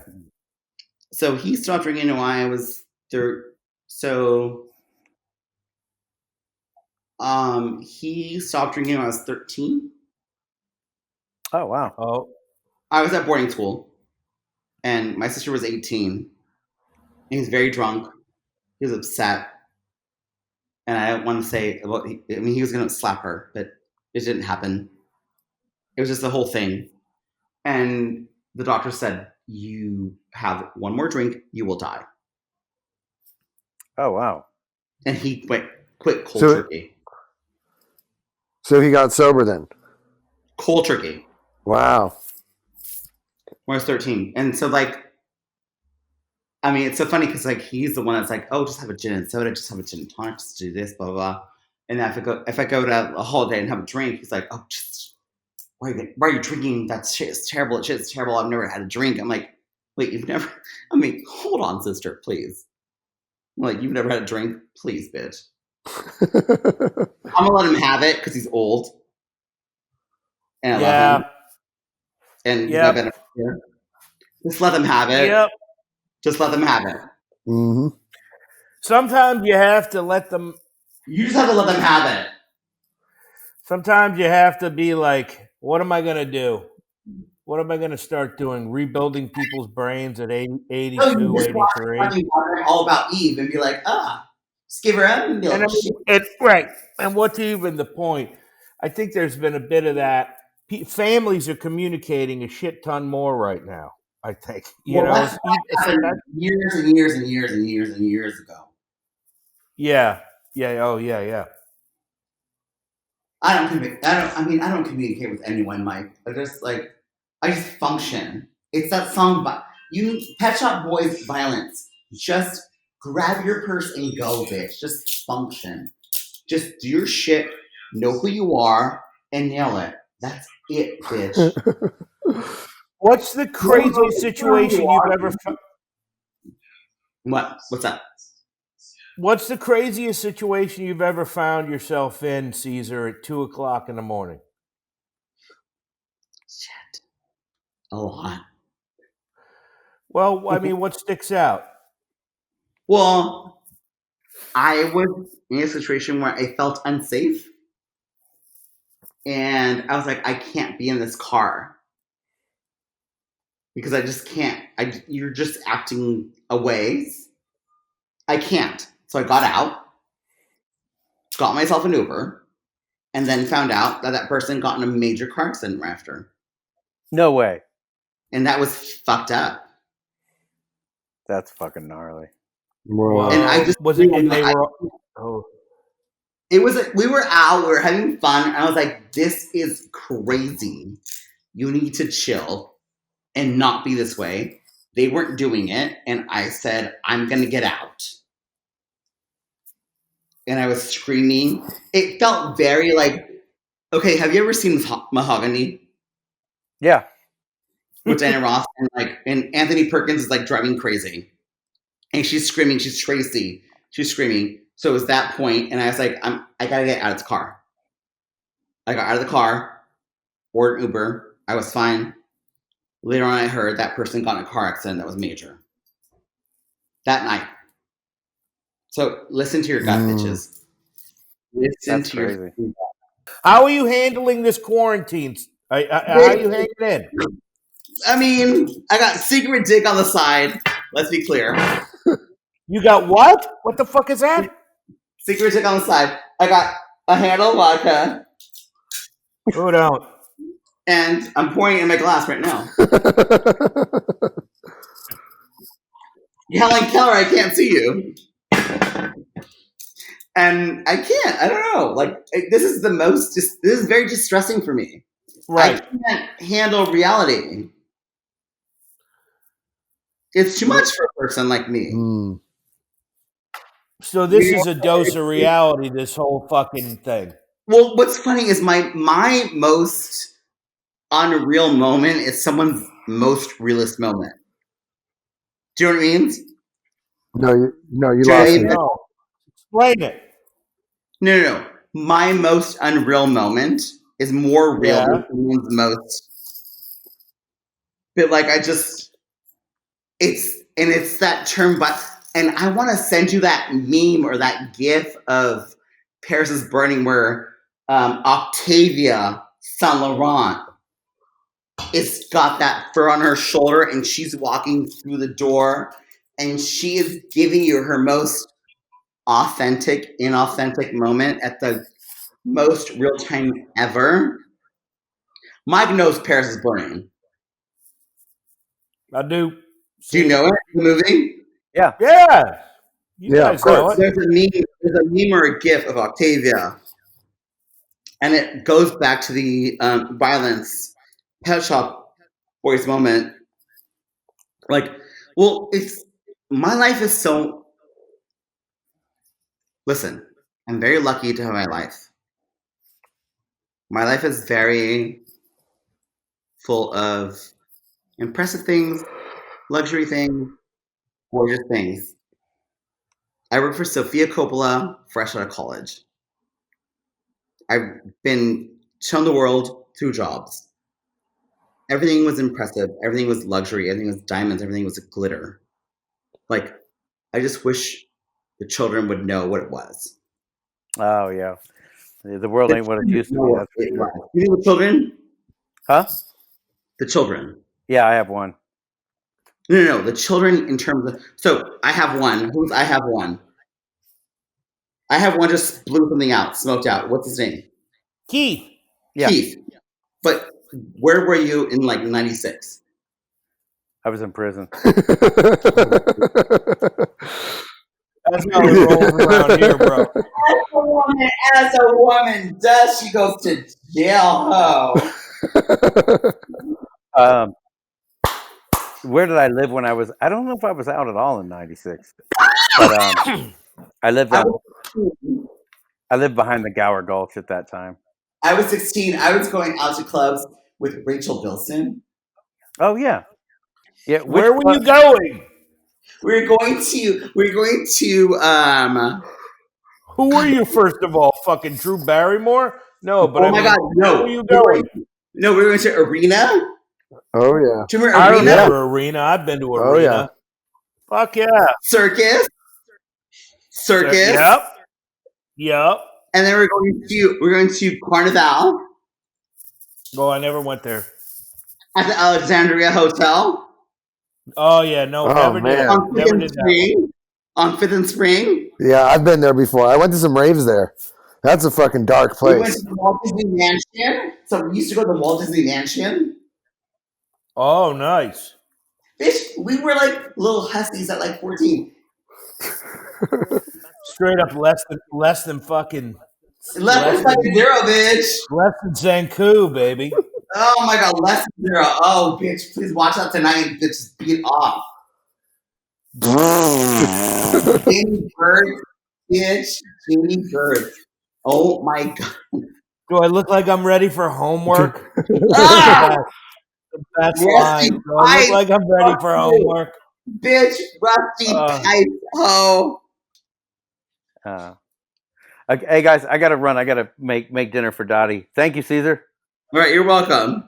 So he stopped drinking when I was there. So he stopped drinking when I was 13. Oh, wow. Oh. I was at boarding school, and my sister was 18. He was very drunk. He was upset. And I don't want to say he was going to slap her, but it didn't happen. It was just the whole thing. And the doctor said, you have one more drink, you will die. Oh, wow. And he quit cold turkey. So he got sober then? Cold turkey. Wow. When I was 13. And so, like, I mean, it's so funny because, like, he's the one that's like, oh, just have a gin and soda, just have a gin and tonic, just do this, blah, blah, blah. And if I go to a holiday and have a drink, he's like, oh, just, why are you drinking? That shit is terrible. Shit is terrible. I've never had a drink. I'm like, wait, you've never, I mean, hold on, sister, please. I'm like, you've never had a drink? Please, bitch. I'm going to let him have it because he's old. And I love him. And he's my benefit here. Just let them have it. Yep. Just let them have it. Mm-hmm. Sometimes you have to let them. You just have to let them have it. Sometimes you have to be like, what am I going to do? What am I going to start doing? Rebuilding people's brains at 82, 83? All about Eve and be like, Just give her a milkshake. Right. And what's even the point? I think there's been a bit of that. Families are communicating a shit ton more right now. I think that happened years and years and years and years and years ago. Yeah. Oh, yeah. I don't communicate with anyone, Mike. I just function. It's that song, but Pet Shop Boys violence. Just grab your purse and go, bitch. Just function. Just do your shit, know who you are, and nail it. That's it, bitch. What's the craziest situation you've ever found? What's that? What's the craziest situation you've ever found yourself in, Cesar, at 2:00 in the morning? Shit. A lot. Well, I mean, what sticks out? Well, I was in a situation where I felt unsafe. And I was like, I can't be in this car. Because I just can't. You're just acting a ways. I can't. So I got out, got myself an Uber, and then found out that person got in a major car accident right after. No way. And that was fucked up. That's fucking gnarly. Well, and I just was it? And they were. It was. We were out. We were having fun. And I was like, "This is crazy. You need to chill and not be this way." They weren't doing it, and I said, "I'm gonna get out." And I was screaming. It felt very like, okay, have you ever seen Mahogany? Yeah. With Diana Ross and Anthony Perkins is like driving crazy. And she's screaming, she's Tracy. She's screaming. So it was that point, and I was like, I gotta get out of the car. I got out of the car, ordered Uber. I was fine. Later on I heard that person got in a car accident that was major. That night. So listen to your gut, bitches. Listen to your gut. How are you handling this quarantine? How are you hanging in? I mean, I got secret dick on the side. Let's be clear. You got what? What the fuck is that? Secret dick on the side. I got a handle of vodka. Who don't? And I'm pouring it in my glass right now. Helen Keller, I can't see you. And I can't. I don't know. Like, this is this is very distressing for me. Right. I can't handle reality. It's too much for a person like me. So this is a dose of reality, this whole fucking thing. Well, what's funny is my most unreal moment is someone's most realist moment. Do you know what it means? No, you lost me. No. Explain it. No. My most unreal moment is more real than someone's most. But like, it's that term, and I want to send you that meme or that gif of Paris is Burning where Octavia Saint Laurent is got that fur on her shoulder and she's walking through the door and she is giving you her most authentic, inauthentic moment at the most real time ever. Mike knows Paris is Burning. I do. Do you know it? The movie? Yeah. Yeah. You guys know it. There's a meme or a gif of Octavia. And it goes back to the violence Pet Shop Boys moment. Like, well, my life is so. Listen, I'm very lucky to have my life. My life is very full of impressive things, luxury things, gorgeous things. I work for Sofia Coppola fresh out of college. I've been shown the world through jobs. Everything was impressive. Everything was luxury. Everything was diamonds. Everything was glitter. Like, I just wish the children would know what it was. Oh, yeah. The world ain't what it used to be. That's for sure. You know the children? Huh? The children. Yeah, I have one. No. The children in terms of... So, I have one. I have one. I have one just blew something out, smoked out. What's his name? Keith. Yeah. Keith. But where were you in like 96? I was in prison. That's how it rolls around here, bro. As a woman does, she goes to jail, ho. Where did I live when I was? I don't know if I was out at all in '96, but I lived behind the Gower Gulch at that time. I was 16. I was going out to clubs with Rachel Bilson. Oh yeah. Where were you going? We're going to Who were you, first of all? Fucking Drew Barrymore? No, but oh my God, no. Where were you going? We were going to Arena. Oh yeah. Do you remember I Arena? remember Arena. I've been to Arena. Oh yeah. Fuck yeah. Circus. Yep. And then we're going to Carnival. Oh, I never went there. At the Alexandria Hotel. Oh yeah, no, never did. On Never did that. On 5th and Spring. Yeah, I've been there before. I went to some raves there. That's a fucking dark place. We went to the Walt Disney Mansion. So we used to go to the Walt Disney Mansion. Oh, nice. Bitch, we were like little hussies at like 14. Straight up less than fucking Less than zero, bitch. Less than Zanku, baby. Oh my God, less than zero. Oh, bitch, please watch out tonight and just beat off. Jamie Bird, bitch. Jamie Bird. Oh my God. Do I look like I'm ready for homework? That's Rusty fine. Do I look like I'm ready for homework? Bitch, Rusty Pipes, ho. Hey guys, I gotta run. I gotta make dinner for Dottie. Thank you, Cesar. All right, you're welcome.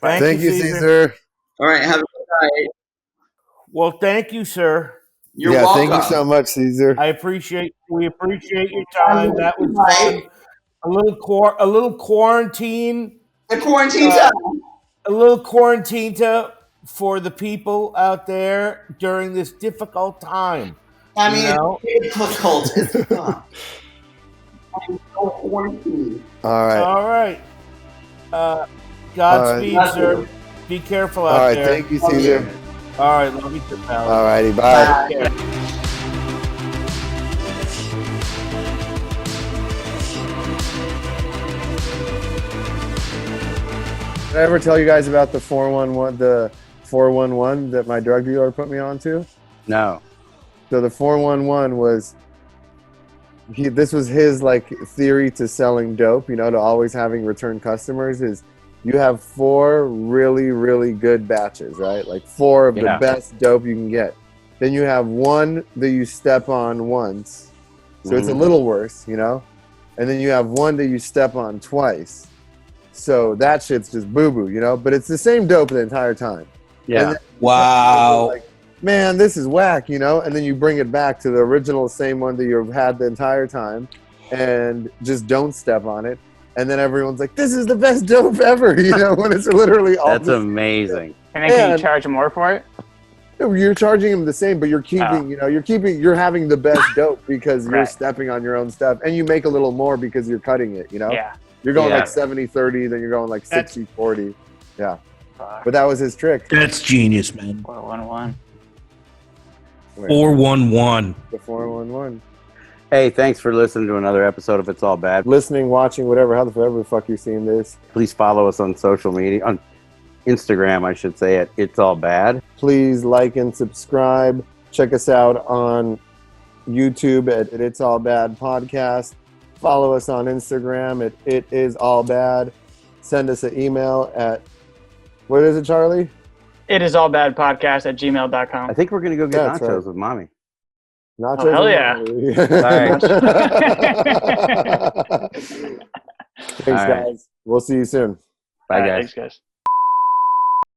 Thank you, Cesar. All right, have a good night. Well, thank you, sir. You're welcome. Thank you so much, Cesar. We appreciate your time. That was fun. A little quarantine. The quarantine time. A little quarantine for the people out there during this difficult time. I mean, it's difficult as fuck. I'm so quarantined. All right. Godspeed, sir. Be careful out there. All right, thank you, Cesar. All right, love you too, pal. All righty, bye. Did I ever tell you guys about the 411 that my drug dealer put me onto? No. So the 411 was this was his like theory to selling dope, to always having return customers is you have 4 really, really good batches, right? Like 4 of the best dope you can get. Then you have 1 that you step on once. So it's a little worse, And then you have 1 that you step on twice. So that shit's just boo-boo, But it's the same dope the entire time. Yeah. Wow. Like, man, this is whack, And then you bring it back to the original same one that you've had the entire time and just don't step on it. And then everyone's like, this is the best dope ever, when it's literally all That's amazing. And then can you charge more for it? You're charging them the same, but you're keeping, you're having the best dope because you're stepping on your own stuff. And you make a little more because you're cutting it, Yeah. You're going like 70-30, then you're going like 60-40. Yeah. But that was his trick. That's genius, man. 411. 411. The 411. Hey, thanks for listening to another episode of It's All Bad. Listening, watching, whatever, however the fuck you're seeing this. Please follow us on social media, on Instagram, I should say, at It's All Bad. Please like and subscribe. Check us out on YouTube at It's All Bad Podcast. Follow us on Instagram at It Is All Bad. Send us an email at, what is it, Charlie? itisallbadpodcast@gmail.com. I think we're going to go get nachos with Mommy. Nachos. Oh, hell yeah. Thanks, guys. We'll see you soon. Bye, guys. Thanks, guys.